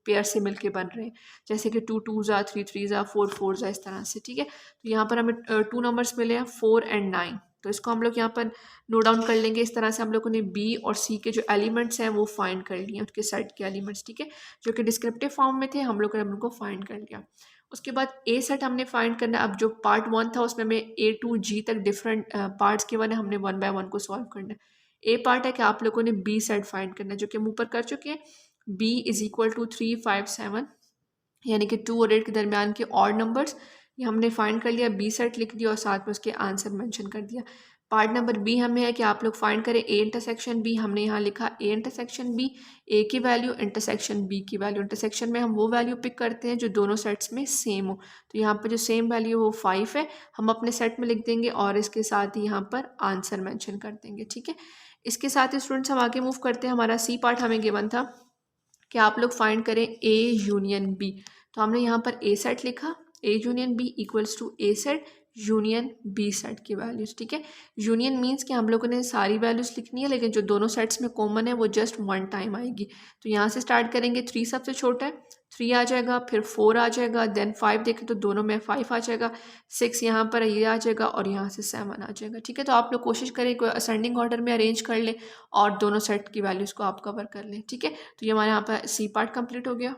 पेयर से मिलके बन रहे हैं, जैसे कि 2 2 ज़ा 3 3 ज़ा 4 4 ज़ा, इस तरह से, ठीक है। तो यहाँ पर हमें 2 नंबर्स मिले हैं 4 एंड 9, तो इसको हम लोग यहाँ पर नोट डाउन कर लेंगे। इस तरह से हम लोगों ने बी और सी के जो एलिमेंट्स हैं वो फाइंड कर लिए, उसके सेट के एलिमेंट्स, ठीक है, जो कि डिस्क्रिप्टिव फॉर्म में थे, हम लोगों ने उनको फाइंड कर लिया। उसके बाद ए सेट हमने फाइंड करना। अब जो पार्ट 1 था उसमें हमें ए टू जी तक डिफरेंट पार्ट्स के वन है, हमने 1 बाय 1 को सॉल्व करना है। ए पार्ट है कि आप लोगों ने बी सेट फाइंड करना है, जो कि हम ऊपर कर चुके हैं। बी इज इक्वल टू 3 5 7, यानी कि 2 और 8 के दरमियान के ऑड नंबर्स, ये हमने फाइंड कर लिया, बी सेट लिख दिया और साथ में उसके आंसर मेंशन कर दिया। पार्ट नंबर बी हमें है कि आप लोग फाइंड करें ए इंटरसेक्शन बी। हमने यहाँ लिखा ए इंटरसेक्शन बी, ए की वैल्यू इंटरसेक्शन बी की वैल्यू। इंटरसेक्शन में हम वो वैल्यू पिक करते हैं जो दोनों सेट्स में सेम हो। तो यहाँ पर जो सेम वैल्यू वो 5 है, हम अपने सेट में लिख देंगे और इसके साथ ही यहाँ पर आंसर मैंशन कर देंगे। ठीक है, इसके साथ ही स्टूडेंट्स हम आगे मूव करते हैं। हमारा सी पार्ट हमें गिवन था कि आप लोग फाइंड करें ए यूनियन बी। तो हमने यहाँ पर ए सेट लिखा, A union B equals to A set union B set की वैल्यूज़। ठीक है, यूनियन मीन्स कि हम लोगों ने सारी वैल्यूज़ लिखनी है, लेकिन जो दोनों सेट्स में कॉमन है वो जस्ट वन टाइम आएगी। तो यहाँ से स्टार्ट करेंगे, 3 सबसे छोटा है, 3 आ जाएगा, फिर 4 आ जाएगा, देन 5 देखें तो दोनों में 5 आ जाएगा, 6 यहाँ पर ये आ जाएगा और यहाँ से 7 आ जाएगा। ठीक है, तो आप लोग कोशिश करें कोई असेंडिंग ऑर्डर में अरेंज कर लें और दोनों सेट की वैल्यूज़ को आप कवर कर लें। ठीक है, तो ये हमारे यहाँ पर सी पार्ट कंप्लीट हो गया।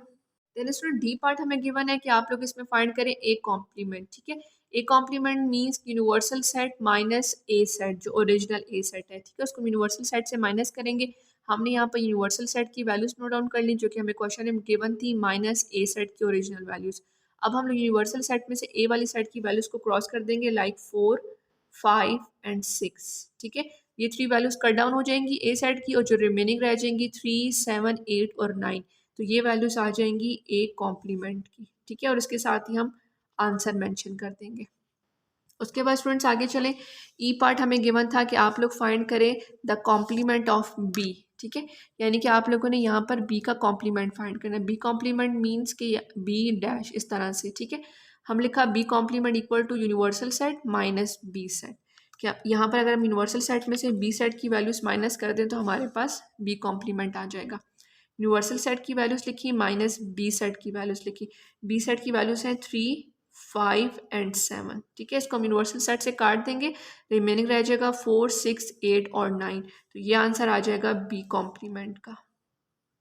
देन स्टूडेंट डी पार्ट हमें गिवन है कि आप लोग इसमें फाइंड करें ए कॉम्प्लीमेंट। ठीक है, A complement means universal set minus A set, जो ओरिजिनल ए सेट है। ठीक है, उसको यूनिवर्सल सेट से माइनस करेंगे। हमने यहाँ पर यूनिवर्सल सेट की वैल्यूज नोट डाउन कर ली जो कि हमें क्वेश्चन में गिवन थी, माइनस ए सेट की ओरिजिनल वैल्यूज। अब हम लोग यूनिवर्सल सेट में से ए वाली सेट की वैल्यूज को क्रॉस कर देंगे, लाइक 4, 5 एंड 6। ठीक है, ये 3 वैल्यूज कट डाउन हो जाएंगी ए सेट की और जो रिमेनिंग रह जाएंगी 3, 7, 8 और 9, तो ये वैल्यूज आ जाएंगी ए कॉम्प्लीमेंट की। ठीक है, और इसके साथ ही हम आंसर मेंशन कर देंगे। उसके बाद स्टूडेंट्स आगे चलें, ई पार्ट हमें गिवन था कि आप लोग फाइंड करें द कॉम्प्लीमेंट ऑफ बी। ठीक है, यानी कि आप लोगों ने यहाँ पर बी का कॉम्प्लीमेंट फाइंड करना है। बी कॉम्प्लीमेंट मीन्स कि बी डैश इस तरह से। ठीक है, हम लिखा B complement equal to universal set minus B set. क्या यहाँ पर अगर हम यूनिवर्सल सेट में से बी सेट की वैल्यूज माइनस कर दें तो हमारे पास बी कॉम्प्लीमेंट आ जाएगा। यूनिवर्सल सेट की वैल्यूज लिखी माइनस बी सेट की वैल्यूज लिखी। बी सेट की वैल्यूज हैं 3, 5 एंड 7। ठीक है, इसको हम यूनिवर्सल सेट से काट देंगे, रिमेनिंग रह जाएगा 4, 6, 8 और 9। तो ये आंसर आ जाएगा बी कॉम्प्लीमेंट का।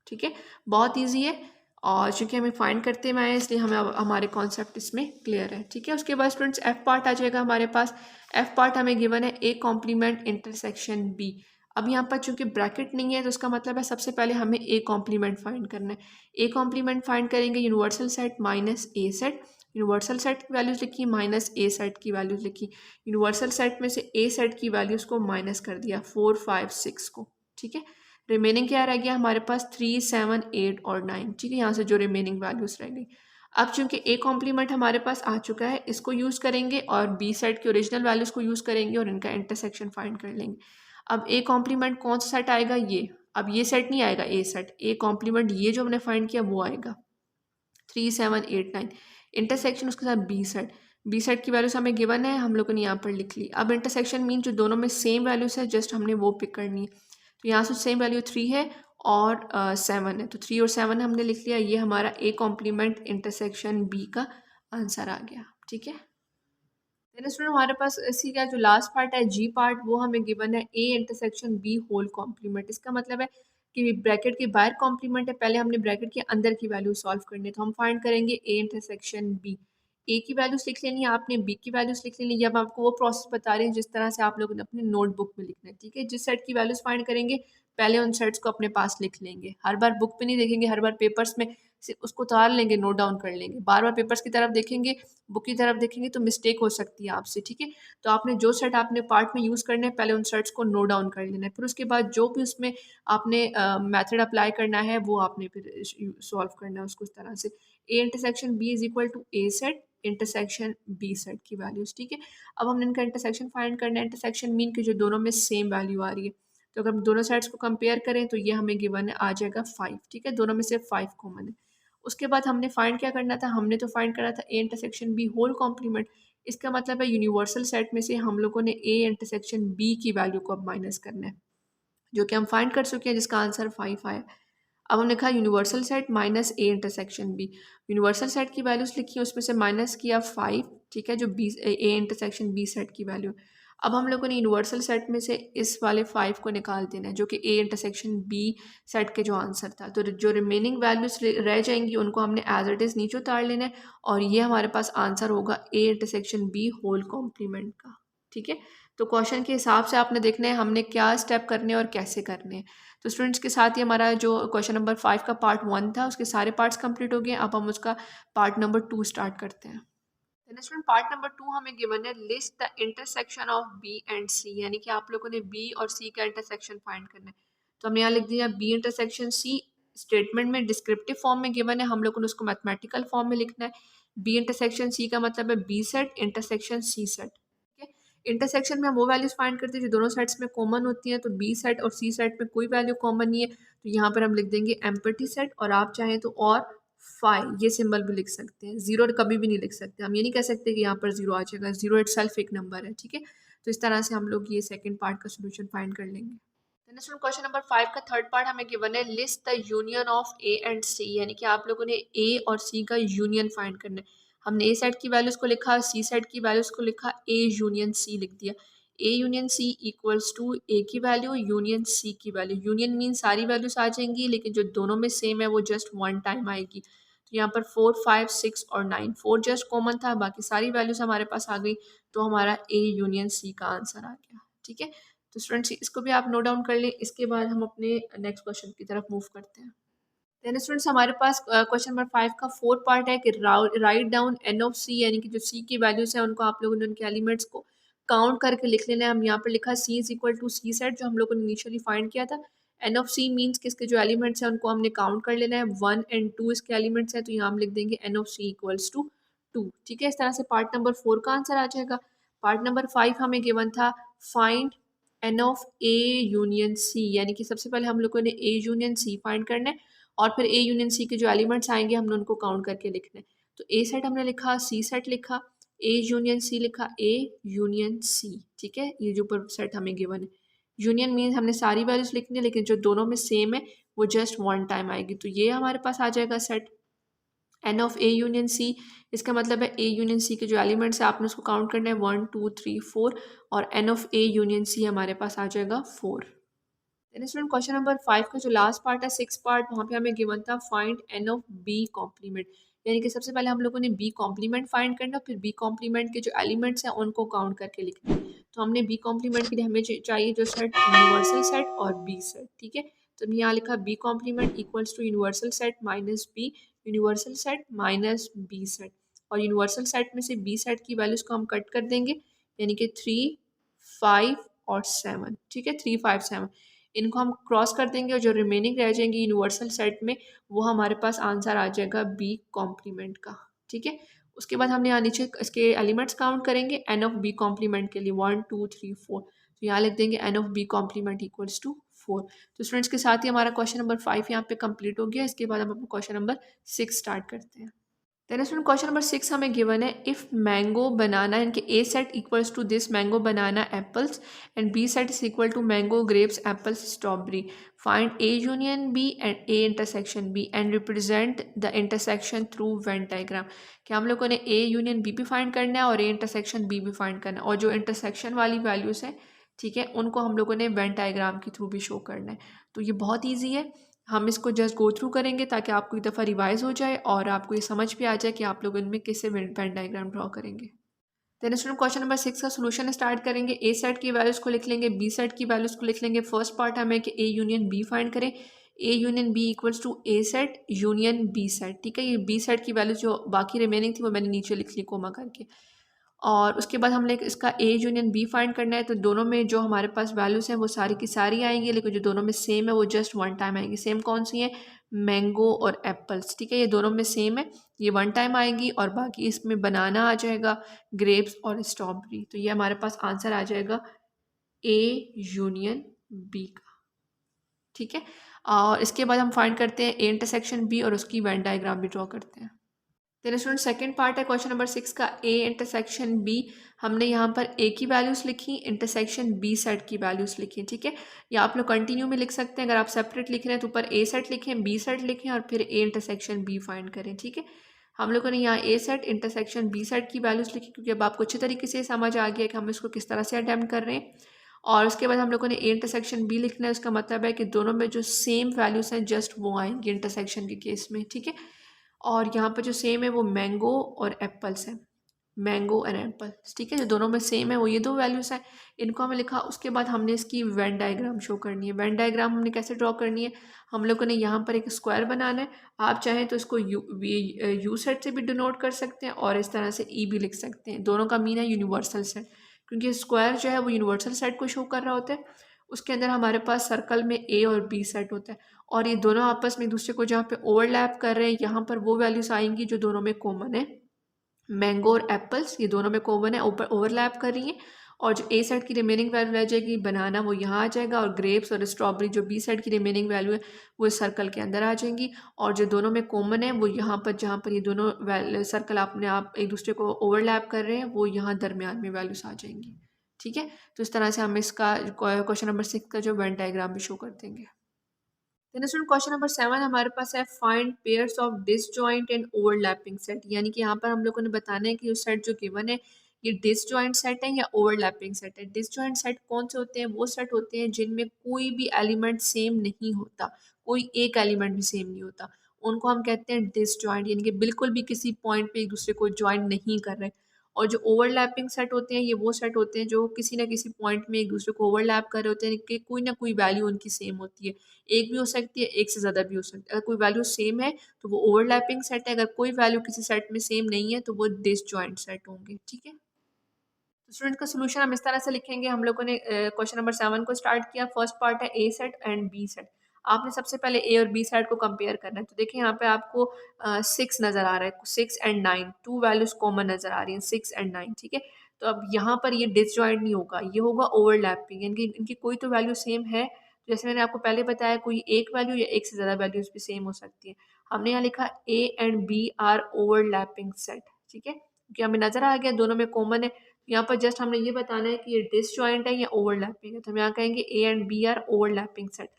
ठीक है, बहुत ईजी है और चूंकि हमें फाइंड करते हुए आए इसलिए हमें हमारे कॉन्सेप्ट इसमें क्लियर है। ठीक है, उसके बाद स्टूडेंट्स एफ पार्ट आ जाएगा हमारे पास। एफ पार्ट हमें गिवन है ए कॉम्प्लीमेंट इंटरसेक्शन बी। अब यहाँ पर चूंकि ब्रैकेट नहीं है तो उसका मतलब है सबसे पहले हमें ए कॉम्प्लीमेंट फाइंड करना है। ए कॉम्प्लीमेंट फाइंड करेंगे universal set minus A set. Universal set की वैल्यूज लिखी माइनस ए सेट की वैल्यूज लिखी। यूनिवर्सल सेट में से ए सेट की वैल्यूज को माइनस कर दिया 4, 5, 6 को। ठीक है, रिमेनिंग क्या रह गया हमारे पास 3, 7, 8 और 9। ठीक है, यहाँ से जो रिमेनिंग वैल्यूज रह गई। अब चूंकि ए कॉम्प्लीमेंट हमारे पास आ चुका है, इसको यूज़ करेंगे और बी सेट की ओरिजिनल वैल्यूज को यूज़ करेंगे और इनका इंटरसेक्शन फाइंड कर लेंगे। अब ए कॉम्प्लीमेंट कौन सा सेट आएगा, ये। अब ये सेट नहीं आएगा ए सेट, ए कॉम्प्लीमेंट ये जो हमने फाइंड किया वो आएगा 3, 7, 8, 9। इंटरसेक्शन उसके साथ बी सेट। बी सेट की वैल्यूज हमें गिवन है, हम लोगों ने यहाँ पर लिख ली। अब इंटरसेक्शन मीन जो दोनों में सेम वैल्यूज है, जस्ट हमने वो पिक करनी है। तो यहाँ से सेम वैल्यू 3 है और 7 है, तो 3 और 7 हमने लिख लिया। ये हमारा ए कॉम्प्लीमेंट इंटरसेक्शन बी का आंसर आ गया। ठीक है, देन स्टूडेंट हमारे पास इसी का जो लास्ट पार्ट है जी पार्ट, वो हमें गिवन है A intersection B whole complement. इसका मतलब है कि ब्रैकेट के बाहर कॉम्प्लीमेंट है, पहले हमने ब्रैकेट के अंदर की वैल्यू सॉल्व करनी है। तो हम फाइंड करेंगे ए इंटरसेक्शन बी। ए की वैल्यूज लिख लेनी है आपने, बी की वैल्यूज लिख लेनी है। अब आपको वो प्रोसेस बता रही है जिस तरह से आप लोगों ने अपने नोटबुक में लिखना है। ठीक है, जिस सेट की वैल्यूज फाइंड करेंगे पहले उन सेट्स को अपने पास लिख लेंगे। हर बार बुक पे नहीं देखेंगे, हर बार पेपर्स में से उसको उतार लेंगे, नोट डाउन कर लेंगे। बार बार पेपर्स की तरफ देखेंगे, बुक की तरफ देखेंगे तो मिस्टेक हो सकती है आपसे। ठीक है, तो आपने जो सेट आपने पार्ट में यूज़ करने है पहले उन सेट्स को नोट डाउन कर लेना है, फिर उसके बाद जो भी उसमें आपने मेथड अप्लाई करना है वो आपने फिर सॉल्व करना है उसको इस तरह से। A intersection B is equal to A set intersection B set की वैल्यूज। ठीक है, अब हमने इनका इंटरसेक्शन फाइंड करना है। इंटरसेक्शन मीन कि जो दोनों में सेम वैल्यू आ रही है। तो अगर हम दोनों साइड्स को कंपेयर करें तो ये हमें गिवन है आ जाएगा 5। ठीक है, दोनों में से 5 कॉमन है। उसके बाद हमने फाइंड क्या करना था, हमने तो फाइंड करना था A intersection B whole complement. इसका मतलब है यूनिवर्सल सेट में से हम लोगों ने ए इंटरसेक्शन बी की वैल्यू को अब माइनस करना है, जो कि हम फाइंड कर चुके हैं जिसका आंसर 5 आया। अब हमने लिखा universal set minus A intersection B. Universal set की वैल्यूज लिखी है, उसमें से माइनस किया 5। ठीक है, जो B A intersection B set की वैल्यू। अब हम लोगों ने यूनिवर्सल सेट में से इस वाले 5 को निकाल देना है जो कि ए इंटरसेक्शन बी सेट के जो आंसर था। तो जो रिमेनिंग वैल्यूज रह जाएंगी उनको हमने एज इट इज़ नीचे उतार लेना है और ये हमारे पास आंसर होगा A intersection B whole complement का। ठीक है, तो क्वेश्चन के हिसाब से आपने देखना है हमने क्या स्टेप करने हैं और कैसे करने हैं। तो स्टूडेंट्स के साथ ही हमारा जो क्वेश्चन नंबर 5 का पार्ट 1 था उसके सारे पार्ट्स कंप्लीट हो गए। अब हम उसका पार्ट नंबर 2 स्टार्ट करते हैं। स्टूडेंट पार्ट नंबर 2 हमें गिवन है list the intersection of B and C, यानी कि आप लोगों ने बी और सी का इंटरसेक्शन फाइंड करना है। तो हमने यहाँ लिख दिया बी इंटरसेक्शन सी। स्टेटमेंट में डिस्क्रिप्टिव फॉर्म में गिवन है, हम लोगों ने उसको मैथमेटिकल फॉर्म में लिखना है। बी इंटरसेक्शन सी का मतलब है B set intersection C set. ठीक है, इंटरसेक्शन में हम वो वैल्यूज फाइंड करते हैं जो दोनों सेट्स में कॉमन होती हैं। तो बी सेट और सी सेट में कोई वैल्यू कॉमन नहीं है, तो यहाँ पर हम लिख देंगे एम्प्टी सेट, और आप चाहें तो और फाइव ये सिंबल भी लिख सकते हैं। जीरो कभी भी नहीं लिख सकते, हम ये नहीं कह सकते कि यहाँ पर जीरो आ जाएगा, जीरो इटसेल्फ एक नंबर है। ठीक है, तो इस तरह से हम लोग ये सेकंड पार्ट का सोल्यूशन फाइंड कर लेंगे। क्वेश्चन नंबर 5 का थर्ड पार्ट हमें गिवन है list the union of A and C, यानी कि आप लोगों ने ए और सी का यूनियन फाइंड करना है। हमने ए सेट की वैल्यूज को लिखा, सी सेट की वैल्यूज को लिखा, ए यूनियन सी लिख दिया। A union C equals to A की वैल्यू यूनियन सी की वैल्यू। यूनियन मीन सारी वैल्यूज आ जाएंगी, लेकिन जो दोनों में सेम है वो जस्ट वन टाइम आएगी। तो यहाँ पर 4, 5, 6 और 9, 4 जस्ट कॉमन था, बाकी सारी वैल्यूज हमारे पास आ गई, तो हमारा ए यूनियन सी का आंसर आ गया। ठीक है, तो स्टूडेंट्स इसको भी आप नोट डाउन कर लें। इसके बाद हम अपने नेक्स्ट क्वेश्चन की तरफ मूव करते हैं। देन स्टूडेंट्स हमारे पास क्वेश्चन नंबर 5 का फोर्थ पार्ट है कि right down n of C, यानी कि जो सी की वैल्यूज है उनको आप लोगों ने उनके एलिमेंट्स को काउंट करके लिख लेना है। हम यहाँ पर लिखा C is equal to C set, जो हम लोगों ने इनिशियली फाइंड किया था। एन ऑफ सी मीन्स कि इसके जो एलिमेंट्स हैं उनको हमने काउंट कर लेना है। 1 और 2 इसके एलिमेंट्स हैं, तो यहाँ हम लिख देंगे n of C equals to 2। ठीक है, इस तरह से पार्ट नंबर 4 का आंसर आ जाएगा। पार्ट नंबर 5 हमें गिवन था find n of A union C, यानी कि सबसे पहले हम लोगों ने ए यूनियन सी फाइंड करना है, और फिर ए यूनियन सी के जो एलिमेंट्स आएंगे हमने उनको काउंट करके लिखना है। तो ए सेट हमने लिखा, सी सेट लिखा, ए यूनियन सी लिखा, ए यूनियन सी। ठीक है, ये जो ऊपर सेट हमें गिवन है, यूनियन मीन हमने सारी वैल्यूज लिखनी है, लेकिन जो दोनों में सेम है वो जस्ट वन टाइम आएगी। तो ये हमारे पास आ जाएगा set n of A union C. इसका मतलब है ए यूनियन सी के जो एलिमेंट्स है आपने उसको काउंट करना है 1, 2, 3, 4, और n of A union C हमारे पास आ जाएगा 4। देन स्टूडेंट क्वेश्चन नंबर 5 का जो लास्ट पार्ट है 6 पार्ट, वहाँ पे हमें गिवन था find n of B complement, यानी कि सबसे पहले हम लोगों ने बी कॉम्प्लीमेंट फाइंड करना, फिर बी कॉम्प्लीमेंट के जो एलिमेंट्स हैं उनको काउंट करके लिखना। तो हमने बी कॉम्प्लीमेंट के लिए हमें चाहिए जो सेट यूनिवर्सल सेट और बी सेट। ठीक है, तो हमने यहाँ लिखा B complement equals to universal set minus B, universal set minus B set, और यूनिवर्सल सेट में से बी सेट की वैल्यूज को हम कट कर देंगे, यानी कि 3, 5 और 7। ठीक है, 3, 5, 7 इनको हम क्रॉस कर देंगे, और जो रिमेनिंग रह जाएंगे यूनिवर्सल सेट में वो हमारे पास आंसर आ जाएगा बी कॉम्प्लीमेंट का। ठीक है, उसके बाद हमने यहाँ नीचे इसके एलिमेंट्स काउंट करेंगे एन ऑफ बी कॉम्प्लीमेंट के लिए 1, 2, 3, 4। तो यहाँ लिख देंगे n of B complement equals to 4। तो स्टूडेंट्स के साथ ही हमारा क्वेश्चन नंबर 5 यहाँ पे कंप्लीट हो गया। इसके बाद हम अपना क्वेश्चन नंबर 6 स्टार्ट करते हैं। देन स्टूडेंट क्वेश्चन नंबर 6 हमें गिवन है इफ मैंगो बनाना, इनके A set equals to this mango banana apples and B set is equal to mango grapes apples strawberry, find A union B and A intersection B and represent the intersection through Venn diagram. कि हम लोगों ने A union B भी find करना है और A intersection B भी find करना है, और जो इंटरसेक्शन वाली वैल्यूज़ है, ठीक है, उनको हम लोगों ने वेन डायग्राम के थ्रू भी शो करना है। तो ये बहुत ईजी है, हम इसको जस्ट गो थ्रू करेंगे ताकि आपको एक दफ़ा रिवाइज हो जाए और आपको ये समझ भी आ जाए कि आप लोग इनमें कैसे वेन डायग्राम ड्रॉ करेंगे। देन स्टूडेंट क्वेश्चन नंबर 6 का सोल्यूशन स्टार्ट करेंगे। ए सेट की वैल्यूज़ को लिख लेंगे, बी सेट की वैल्यूज़ को लिख लेंगे। फर्स्ट पार्ट हमें कि ए यूनियन बी फाइंड करें। A union B equals to A set union B set. ठीक है, ये बी सेट की वैल्यूज जो बाकी रिमेनिंग थी वो मैंने नीचे लिख ली कोमा करके, और उसके बाद हमने इसका ए यूनियन बी फाइंड करना है। तो दोनों में जो हमारे पास वैल्यूज़ हैं वो सारी की सारी आएंगी, लेकिन जो दोनों में सेम है वो जस्ट वन टाइम आएंगी। सेम कौन सी है? मैंगो और एप्पल्स। ठीक है, ये दोनों में सेम है, ये वन टाइम आएंगी, और बाकी इसमें बनाना आ जाएगा, ग्रेप्स और स्ट्रॉबेरी। तो ये हमारे पास आंसर आ जाएगा ए यूनियन बी का। ठीक है, और इसके बाद हम फाइंड करते हैं ए इंटरसेक्शन बी और उसकी वेन डायग्राम भी ड्रॉ करते हैं। देन स्टूडेंट सेकंड पार्ट है क्वेश्चन नंबर 6 का, ए इंटरसेक्शन बी। हमने यहाँ पर ए की वैल्यूज़ लिखी, इंटरसेक्शन बी सेट की वैल्यूज़ लिखी। ठीक है, या आप लोग कंटिन्यू में लिख सकते हैं, अगर आप सेपरेट लिख रहे हैं तो ऊपर ए सेट लिखें, बी सेट लिखें, और फिर ए इंटरसेक्शन बी फाइंड करें। ठीक है, हम लोगों ने यहाँ ए सेट इंटरसेक्शन बी सेट की वैल्यूज़ लिखी, क्योंकि अब आपको अच्छे तरीके से समझ आ गया कि हम इसको किस तरह से अटैम्प्ट कर रहे हैं। और उसके बाद हम लोगों ने ए इंटरसेक्शन बी लिखना है। उसका मतलब है कि दोनों में जो सेम वैल्यूज़ हैं जस्ट वो आएंगी इंटरसेक्शन के केस में। ठीक है, और यहाँ पर जो सेम है वो मैंगो और एप्पल्स हैं। मैंगो एंड एप्पल, ठीक है, जो दोनों में सेम है वो ये दो वैल्यूज़ हैं, इनको हमने लिखा। उसके बाद हमने इसकी वेन डायग्राम शो करनी है। वेन डायग्राम हमने कैसे ड्रॉ करनी है, हम लोगों ने यहाँ पर एक स्क्वायर बनाना है। आप चाहें तो इसको यू सेट से भी डिनोट कर सकते हैं और इस तरह से ई भी लिख सकते हैं। दोनों का मीन है यूनिवर्सल सेट, क्योंकि स्क्वायर जो है वो यूनिवर्सल सेट को शो कर रहा होता है। उसके अंदर हमारे पास सर्कल में ए और बी सेट होता है, और ये दोनों आपस में एक दूसरे को जहाँ पे ओवरलैप कर रहे हैं, यहाँ पर वो वैल्यूज़ आएंगी जो दोनों में कॉमन है। मैंगो और एप्पल्स ये दोनों में कॉमन है, ऊपर ओवरलैप कर रही हैं। और जो ए सेट की रिमेनिंग वैल्यू रह जाएगी बनाना, वो यहाँ आ जाएगा, और ग्रेप्स और स्ट्रॉबेरी जो बी सेट की रिमेनिंग वैल्यू है वो इस सर्कल के अंदर आ जाएंगी। और जो दोनों में कॉमन है वो यहाँ पर, जहाँ पर ये दोनों सर्कल अपने आप एक दूसरे को ओवरलैप कर रहे हैं, वो यहाँ दरमियान में वैल्यूज आ जाएंगी। ठीक है, तो इस तरह से हम इसका क्वेश्चन नंबर 6 का जो वेन डायग्राम भी शो कर देंगे। देन स्टूडेंट क्वेश्चन नंबर 7 हमारे पास है find pairs of disjoint and overlapping set, यानी कि यहाँ पर हम लोगों ने बताना है कि जो सेट जो गिवन है ये डिसजॉइंट सेट है या ओवरलैपिंग सेट है। डिसजॉइंट सेट कौन से होते हैं, वो सेट होते हैं जिनमें कोई भी एलिमेंट सेम नहीं होता, कोई एक एलिमेंट भी सेम नहीं होता, उनको हम कहते हैं डिसजॉइंट, यानी कि बिल्कुल भी किसी पॉइंट पे एक दूसरे को ज्वाइन नहीं कर रहे। और जो ओवरलैपिंग सेट होते हैं ये वो सेट होते हैं जो किसी ना किसी पॉइंट में एक दूसरे को ओवरलैप कर रहे होते हैं, कि कोई ना कोई वैल्यू उनकी सेम होती है। एक भी हो सकती है, एक से ज़्यादा भी हो सकती है। अगर कोई वैल्यू सेम है तो वो ओवरलैपिंग सेट है, अगर कोई वैल्यू किसी सेट में सेम नहीं है तो वो डिसजॉइंट सेट होंगे। ठीक है, तो स्टूडेंट का सोल्यूशन हम इस तरह से लिखेंगे। हम लोगों ने क्वेश्चन नंबर 7 को स्टार्ट किया। फर्स्ट पार्ट है A set and B set. आपने सबसे पहले ए और बी सेट को कंपेयर करना है। तो देखिए यहाँ पे आपको 6 नज़र आ रहा है, 6 एंड 9 टू वैल्यूज कॉमन नज़र आ रही हैं, 6 एंड 9। ठीक है, तो अब यहाँ पर ये डिसजॉइंट नहीं होगा, ये होगा ओवरलैपिंग, यानी कि इनकी कोई तो वैल्यू सेम है। जैसे मैंने आपको पहले बताया, कोई एक वैल्यू या एक से ज़्यादा वैल्यूज भी सेम हो सकती है। हमने यहाँ लिखा A and B are overlapping set. ठीक है, क्योंकि हमें नज़र आ गया दोनों में कॉमन है। यहाँ पर जस्ट हमने ये बताना है कि ये डिसजॉइंट है या ओवरलैपिंग है, तो हम यहाँ कहेंगे A and B are overlapping set.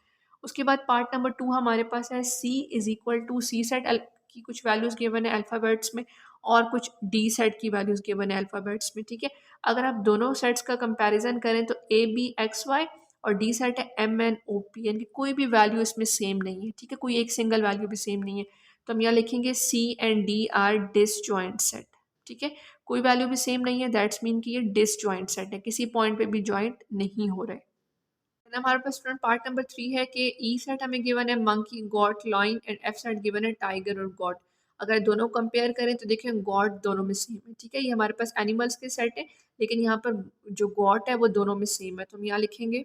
उसके बाद पार्ट नंबर 2 हमारे पास है C is equal to C set की कुछ वैल्यूज गिवन है अल्फ़ाबेट्स में, और कुछ डी सेट की वैल्यूज गिवन है अल्फ़ाबेट्स में। ठीक है, अगर आप दोनों सेट्स का कंपैरिजन करें तो ए बी एक्स वाई और डी सेट है एम एन ओ पी, यानी कि कोई भी वैल्यू इसमें सेम नहीं है। ठीक है, कोई एक सिंगल वैल्यू भी सेम नहीं है, तो हम यहाँ लिखेंगे C and D are disjoint set. ठीक है, कोई वैल्यू भी सेम नहीं है, दैट्स मीन कि ये डिसजॉइंट सेट है, किसी पॉइंट पे भी जॉइंट नहीं हो रहे। देन हमारे पास स्टूडेंट पार्ट नंबर 3 है कि ई सेट हमें गिवन है monkey goat lion and F set given है टाइगर और गॉट। अगर दोनों कंपेयर करें तो देखिए गॉट दोनों में सेम है। ठीक है, ये हमारे पास एनिमल्स के सेट है, लेकिन यहाँ पर जो गॉट है वो दोनों में सेम है, तो हम यहाँ लिखेंगे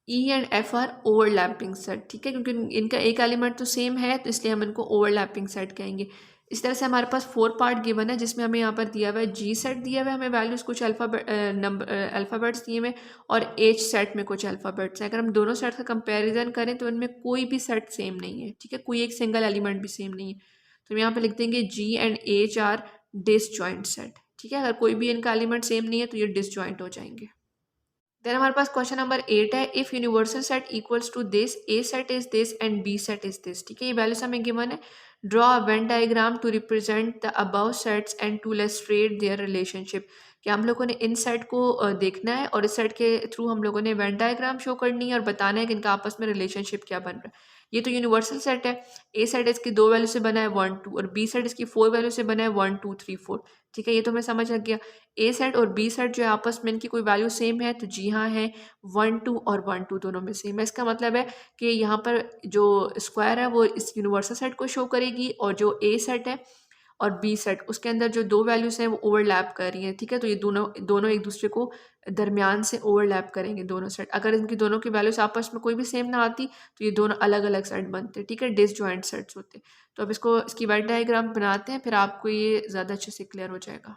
E and F R overlapping set. ठीक है, क्योंकि इनका एक एलिमेंट तो सेम है, तो इसलिए हम इनको ओवरलैपिंग सेट कहेंगे। इस तरह से हमारे पास 4 पार्ट गिवन है, जिसमें हमें यहाँ पर दिया हुआ है जी सेट दिया हुआ है, हमें वैल्यूज कुछ अल्फ़ाबेट्स दिए हुए, और एच सेट में कुछ अल्फ़ाबेट्स हैं। अगर हम दोनों सेट का कंपैरिजन करें तो इनमें कोई भी सेट सेम नहीं है। ठीक है, कोई एक सिंगल एलिमेंट भी सेम नहीं है, तो हम यहाँ पर लिख देंगे G and H are disjoint set. ठीक है, अगर कोई भी इनका एलिमेंट सेम नहीं है तो ये डिसजॉइंट हो जाएंगे। देन हमारे पास क्वेश्चन नंबर 8 है if universal set equals to this, A set is this and B set is this. ठीक है, ये वैल्यूज हमें गिवन है। Draw a Venn diagram to represent the above sets and to illustrate their relationship. कि हम लोगों ने इन set को देखना है और इस सेट के थ्रू हम लोगों ने वेन डायग्राम शो करनी है और बताना है कि इनका आपस में रिलेशनशिप क्या बन रहा है। ये तो यूनिवर्सल सेट है, ए सेट इसकी 2 वैल्यू से बना है 1 2, और बी सेट इसकी 4 वैल्यू से बना है 1 2 3 4। ठीक है, ये तो हमें समझ लग गया। ए सेट और बी सेट जो है आपस में इनकी कोई वैल्यू सेम है, तो जी हाँ है, 1 2 और 1 2 दोनों में सेम है। इसका मतलब है कि यहाँ पर जो स्क्वायर है वो इस यूनिवर्सल सेट को शो करेगी, और जो ए सेट है और बी सेट उसके अंदर जो 2 वैल्यूज़ हैं वो ओवरलैप कर रही हैं। ठीक है, तो ये दोनों दोनों एक दूसरे को दरमियान से ओवरलैप करेंगे दोनों सेट। अगर इनकी दोनों की वैल्यूज़ आपस में कोई भी सेम ना आती तो ये दोनों अलग अलग सेट बनते। ठीक है, डिसजॉइंट सेट्स होते। तो अब इसको इसकी वेन डायग्राम बनाते हैं, फिर आपको ये ज़्यादा अच्छे से क्लियर हो जाएगा।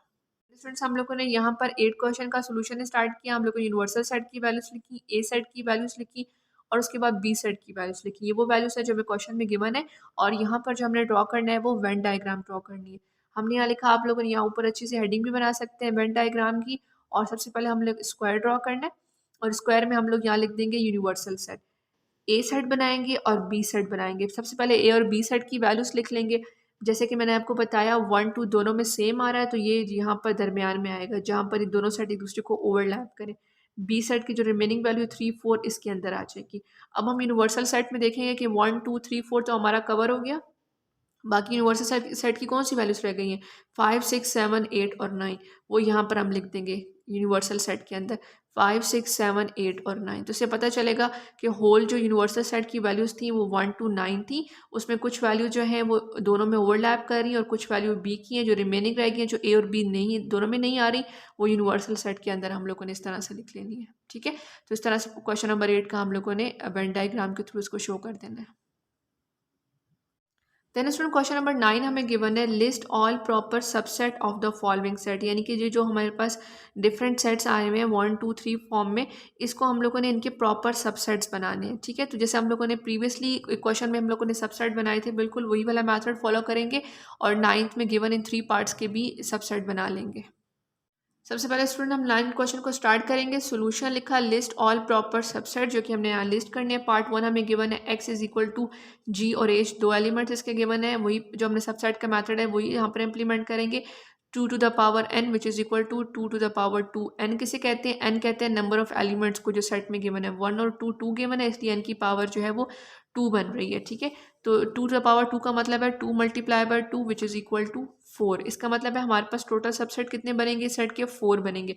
स्टूडेंट्स हम लोगों ने यहाँ पर 8 क्वेश्चन का सोल्यूशन स्टार्ट किया। हम लोग को यूनिवर्सल सेट की वैल्यूज लिखी, ए सेट की वैल्यूज लिखी, और उसके बाद बी सेट की वैल्यूज लिखी। ये वो वैल्यूज है जो हमें क्वेश्चन में गिवन है, और यहाँ पर जो हमने ड्रॉ करना है वो वेन डायग्राम ड्रॉ करनी है। हमने यहाँ लिखा, आप लोगों ने यहाँ ऊपर अच्छी से हेडिंग भी बना सकते हैं वेन डायग्राम की। और सबसे पहले हम लोग स्क्वायर ड्रॉ करना है, और स्क्वायर में हम लोग यहाँ लिख देंगे यूनिवर्सल सेट। ए सेट बनाएंगे और बी सेट बनाएंगे। सबसे पहले ए और बी सेट की वैल्यूज लिख लेंगे। जैसे कि मैंने आपको बताया 1 2 दोनों में सेम आ रहा है, तो ये यहाँ पर दरमियान में आएगा जहाँ पर ये दोनों सेट एक दूसरे को ओवरलैप करें। बी सेट की जो रिमेनिंग वैल्यू 3 4 इसके अंदर आ जाएगी। अब हम यूनिवर्सल सेट में देखेंगे कि 1 2 3 4 तो हमारा कवर हो गया, बाकी यूनिवर्सल सेट सेट की कौन सी वैल्यूज रह गई हैं, 5 6 7 8 और 9, वो यहाँ पर हम लिख देंगे यूनिवर्सल सेट के अंदर 5 6 7 8 और 9। तो इससे पता चलेगा कि होल जो यूनिवर्सल सेट की वैल्यूज़ थी वो 1 to 9 थी, उसमें कुछ वैल्यू जो है वो दोनों में ओवरलैप कर रही हैं और कुछ वैल्यू बी की हैं जो रिमेनिंग रह गई हैं, जो ए और बी नहीं दोनों में नहीं आ रही, वो यूनिवर्सल सेट के अंदर हम लोगों ने इस तरह से लिख लेनी है। ठीक है, तो इस तरह से क्वेश्चन नंबर 8 का हम लोगों ने वेन डायग्राम के थ्रू इसको शो कर देना है। देन स्टूडेंट क्वेश्चन नंबर 9 हमें गिवन है list all proper subset of the following set, यानी कि ये जो हमारे पास डिफरेंट सेट्स आए हुए हैं 1 2 3 फॉर्म में, इसको हम लोगों ने इनके प्रॉपर सबसेट्स बनाने हैं। ठीक है, तो जैसे हम लोगों ने प्रीवियसली क्वेश्चन में हम लोगों ने सबसेट बनाए थे, बिल्कुल वही वाला मेथड फॉलो करेंगे और 9th में गिवन इन 3 पार्ट्स के भी सबसेट बना लेंगे। सबसे पहले स्टूडेंट हम 9 क्वेश्चन को स्टार्ट करेंगे। सोल्यूशन लिखा लिस्ट ऑल प्रॉपर सबसेट, जो कि हमने यहाँ लिस्ट करनी है। पार्ट 1 हमें गिवन है x इज इक्वल टू जी और एच, दो एलिमेंट्स इसके गिवन है, वही जो हमने सबसेट का मेथड है वही यहाँ पर इंप्लीमेंट करेंगे। 2 to the power n which is equal to 2 to the power 2। n किसे कहते हैं, n कहते हैं नंबर ऑफ एलिमेंट्स को जो सेट में गिवन है। 1 और 2 गिवन है, इसलिए n की पावर जो है वो 2 बन रही है। ठीक है, तो 2 to the power 2 का मतलब है 2 multiply by 2 which is equal to 4। इसका मतलब है हमारे पास टोटल सबसेट कितने बनेंगे, सेट के 4 बनेंगे।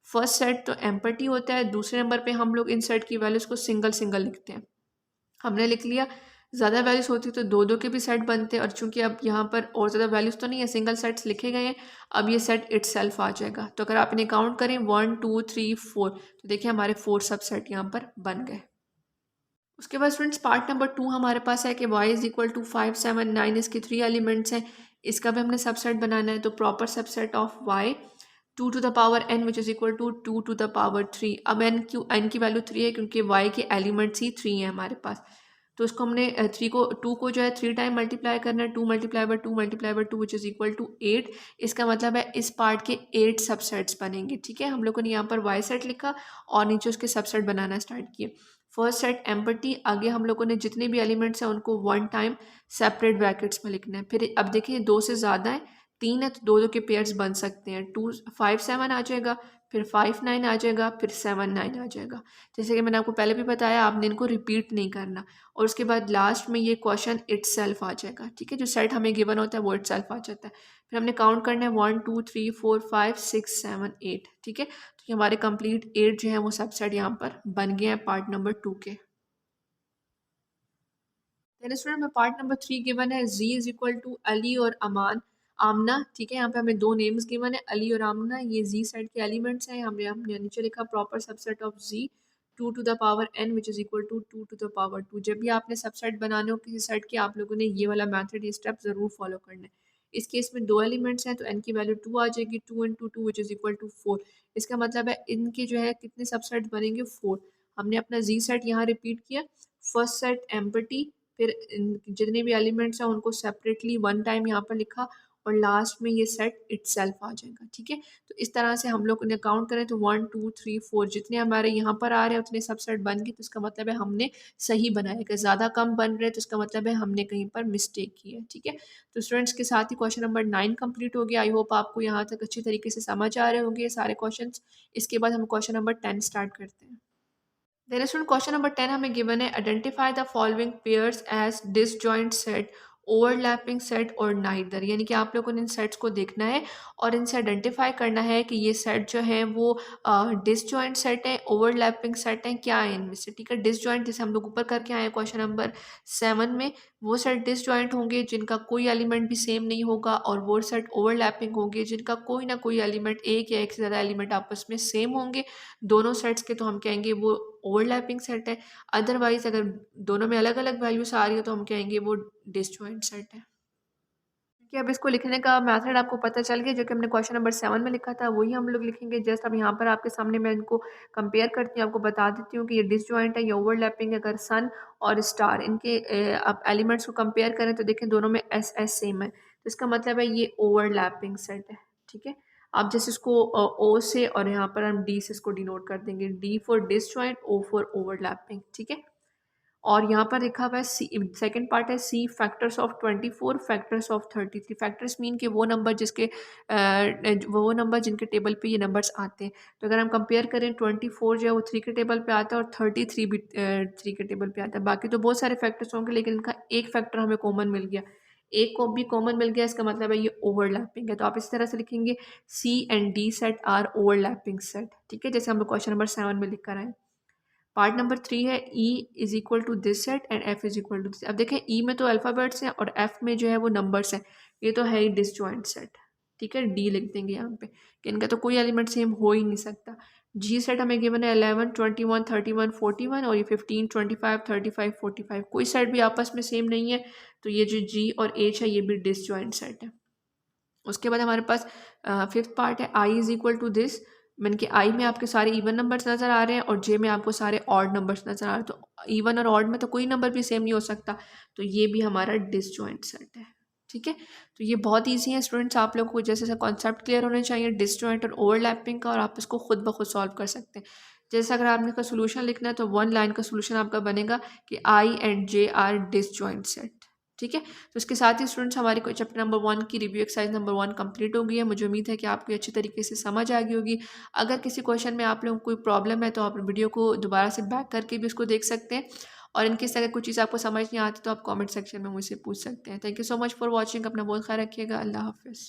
फर्स्ट सेट तो एम्पटी होता है, दूसरे नंबर पे हम लोग इन सेट की वैल्यूज को सिंगल सिंगल लिखते हैं। हमने लिख लिया। ज़्यादा वैल्यूज होती तो दो दो के भी सेट बनते हैं, और चूंकि अब यहाँ पर और ज़्यादा वैल्यूज तो नहीं है, सिंगल सेट्स लिखे गए हैं, अब ये सेट इटसेल्फ आ जाएगा। तो अगर आप इन्हें काउंट करें 1 2 3 4, तो देखिए हमारे 4 सब सेट यहाँ पर बन गए। उसके बाद फ्रेंड्स पार्ट नंबर 2 हमारे पास है कि y इज इक्वल टू 5 7 9, इसके 3 एलिमेंट्स हैं, इसका भी हमने सबसेट बनाना है। तो proper subset of y 2 to the power n which is equal to 2 to the power 3। अब n की वैल्यू 3 है क्योंकि y के एलिमेंट्स ही 3 हैं हमारे पास, तो उसको हमने 2 को जो है 3 टाइम मल्टीप्लाई करना है। 2 multiply by 2 multiply by 2 which is equal to 8। इसका मतलब है इस पार्ट के 8 सबसेट्स बनेंगे। ठीक है, हम लोगों ने यहाँ पर y सेट लिखा और नीचे उसके सबसेट बनाना स्टार्ट किए। फर्स्ट सेट एम्पटी, आगे हम लोगों ने जितने भी एलिमेंट्स हैं उनको 1 टाइम सेपरेट ब्रैकेट्स में लिखना है। फिर अब देखिए 2 से ज़्यादा है, 3 है तो दो दो के पेयर्स बन सकते हैं। 2 5 7 आ जाएगा, फिर 5 9 आ जाएगा, फिर 7 9 आ जाएगा। जैसे कि मैंने आपको पहले भी बताया, आपने इनको रिपीट नहीं करना, और उसके बाद लास्ट में ये क्वेश्चन इटसेल्फ आ जाएगा। ठीक है, जो सेट हमें गिवन होता है वो इटसेल्फ आ जाता है। फिर हमने काउंट करना है 1 2 3 4 5 6 7 8। ठीक है, तो ये हमारे कंप्लीट 8 जो है वो सबसेट यहाँ पर बन गए हैं पार्ट नंबर 2 के। देन स्टूडेंट में पार्ट नंबर 3 गिवन है z is equal to Ali और अमान आमना। ठीक है, यहाँ पे हमें दो नेम्स गिवन है, अली और आमना, ये z सेट के एलिमेंट्स हैं। हमने हमने नीचे लिखा proper subset of z 2 to the power n which is equal to 2 to the power 2। जब भी आपने सबसेट बनाने हो किसी सेट के, आप लोगों ने ये वाला मैथड, ये स्टेप जरूर फॉलो करना है। इस केस में दो एलिमेंट्स हैं तो n की वैल्यू 2 आ जाएगी, 2 into 2 which is equal to 4। इसका मतलब है इनके जो है कितने सबसेट बनेंगे, 4। हमने अपना z सेट यहाँ रिपीट किया, फर्स्ट सेट एम्पटी, फिर जितने भी एलिमेंट्स हैं उनको सेपरेटली 1 टाइम यहाँ पर लिखा, और लास्ट में ये सेट इटसेल्फ आ जाएगा। ठीक है, तो इस तरह से हम लोग उन्हें काउंट करें तो 1 2 3 4 जितने हमारे यहाँ पर आ रहे हैं उतने सबसेट बन गए, तो इसका मतलब है हमने सही बनाया। अगर ज़्यादा कम बन रहे हैं तो इसका मतलब है हमने कहीं पर मिस्टेक की है। ठीक है, तो स्टूडेंट्स के साथ ही क्वेश्चन नंबर 9 कंप्लीट हो गया। आई होप आपको यहाँ तक अच्छी तरीके से समझ आ रहे होंगे सारे क्वेश्चन। इसके बाद हम क्वेश्चन नंबर 10 स्टार्ट करते हैं। देन स्टूडेंट क्वेश्चन नंबर 10 हमें गिवन है identify the following pairs as disjoint set, overlapping set और नाइदर। यानी कि आप लोगों ने इन सेट्स को देखना है और इनसे आइडेंटिफाई करना है कि ये सेट जो है वो डिसजॉइंट सेट है, ओवरलैपिंग सेट है, क्या है इनमें से। ठीक है, डिसजॉइंट जैसे हम लोग ऊपर करके आए हैं क्वेश्चन नंबर 7 में, वो सेट डिसजॉइंट होंगे जिनका कोई एलिमेंट भी सेम नहीं होगा, और वो सेट ओवरलैपिंग होंगे जिनका कोई ना कोई एलिमेंट, एक या एक से ज़्यादा एलिमेंट आपस में सेम होंगे दोनों सेट्स के, तो हम कहेंगे वो ओवरलैपिंग सेट है। अदरवाइज अगर दोनों में अलग अलग वैल्यूज आ रही है तो हम कहेंगे वो डिसजॉइंट सेट है। कि अब इसको लिखने का मेथड आपको पता चल गया, जो कि हमने क्वेश्चन नंबर 7 में लिखा था वही हम लोग लिखेंगे। जस्ट अब यहाँ पर आपके सामने मैं इनको कंपेयर करती हूँ, आपको बता देती हूँ कि ये डिसजॉइंट है या ओवरलैपिंग है। अगर सन और स्टार इनके आप एलिमेंट्स को कंपेयर करें तो देखें दोनों में एस एस सेम है, तो इसका मतलब है ये ओवरलैपिंग सेट है। ठीक है, आप जैसे इसको ओ से और यहाँ पर हम डी से इसको डिनोट कर देंगे, D for disjoint, O for overlapping. ठीक है, और यहाँ पर लिखा हुआ है सी, सेकेंड पार्ट है C factors of 24 factors of 33। Factors mean के वो नंबर जिसके वो नंबर जिनके टेबल पे ये नंबर्स आते हैं। तो अगर हम कंपेयर करें 24 जो है वो 3 के टेबल पे आता है और 33 भी 3 के टेबल पे आता है। बाकी तो बहुत सारे फैक्टर्स होंगे लेकिन इनका एक फैक्टर हमें कॉमन मिल गया, एक को भी कॉमन मिल गया, इसका मतलब है ये ओवरलैपिंग है। तो आप इस तरह से लिखेंगे C and D set are overlapping set, ठीक है, जैसे हम लोग क्वेश्चन नंबर 7 में लिख कर आए। पार्ट नंबर 3 है E is equal to this set and F is equal to this. अब देखें ई में तो अल्फ़ाबेट्स हैं और एफ में जो है वो नंबर्स हैं, ये तो है ही डिसजॉइंट सेट, ठीक है, डी लिख देंगे यहाँ पे कि इनका तो कोई एलिमेंट सेम हो ही नहीं सकता। जी सेट हमें गिवन है 11 21 31 41 और ये 15 25 35 45, कोई सेट भी आपस में सेम नहीं है, तो ये जो जी और एच है ये भी डिसजॉइंट सेट है। उसके बाद हमारे पास फिफ्थ पार्ट है I is equal to this, mean कि आई में आपके सारे इवन नंबर्स नज़र आ रहे हैं और जे में आपको सारे ऑड नंबर्स नज़र आ रहे हैं, तो इवन और ऑड में तो कोई नंबर भी सेम नहीं हो सकता, तो ये भी हमारा डिसजॉइंट सेट है, ठीक है। तो ये बहुत ईजी है स्टूडेंट्स, आप लोगों को जैसे कॉन्सेप्ट क्लियर होने चाहिए डिसजॉइंट और ओवरलैपिंग का, और आप इसको खुद ब खुद सॉल्व कर सकते हैं। जैसे अगर आपने इसका सोल्यूशन लिखना है तो 1 लाइन का सोल्यूशन आपका बनेगा कि I and J are disjoint set, ठीक है। तो इसके साथ ही स्टूडेंट्स हमारी कोई चैप्टर नंबर 1 की रिव्यू एक्सरसाइज नंबर 1 कंप्लीट हो गई है। मुझे उम्मीद है कि आपको अच्छी तरीके से समझ आ गई होगी। अगर किसी क्वेश्चन में आप लोगों को कोई प्रॉब्लम है तो आप वीडियो को दोबारा से बैक करके भी उसको देख सकते हैं, और इनकेस अगर कुछ चीज़ आपको समझ नहीं आती तो आप कमेंट सेक्शन में मुझसे पूछ सकते हैं। Thank you so much for watching. अपना बहुत ख्याल रखिएगा। अल्लाह हाफिज़।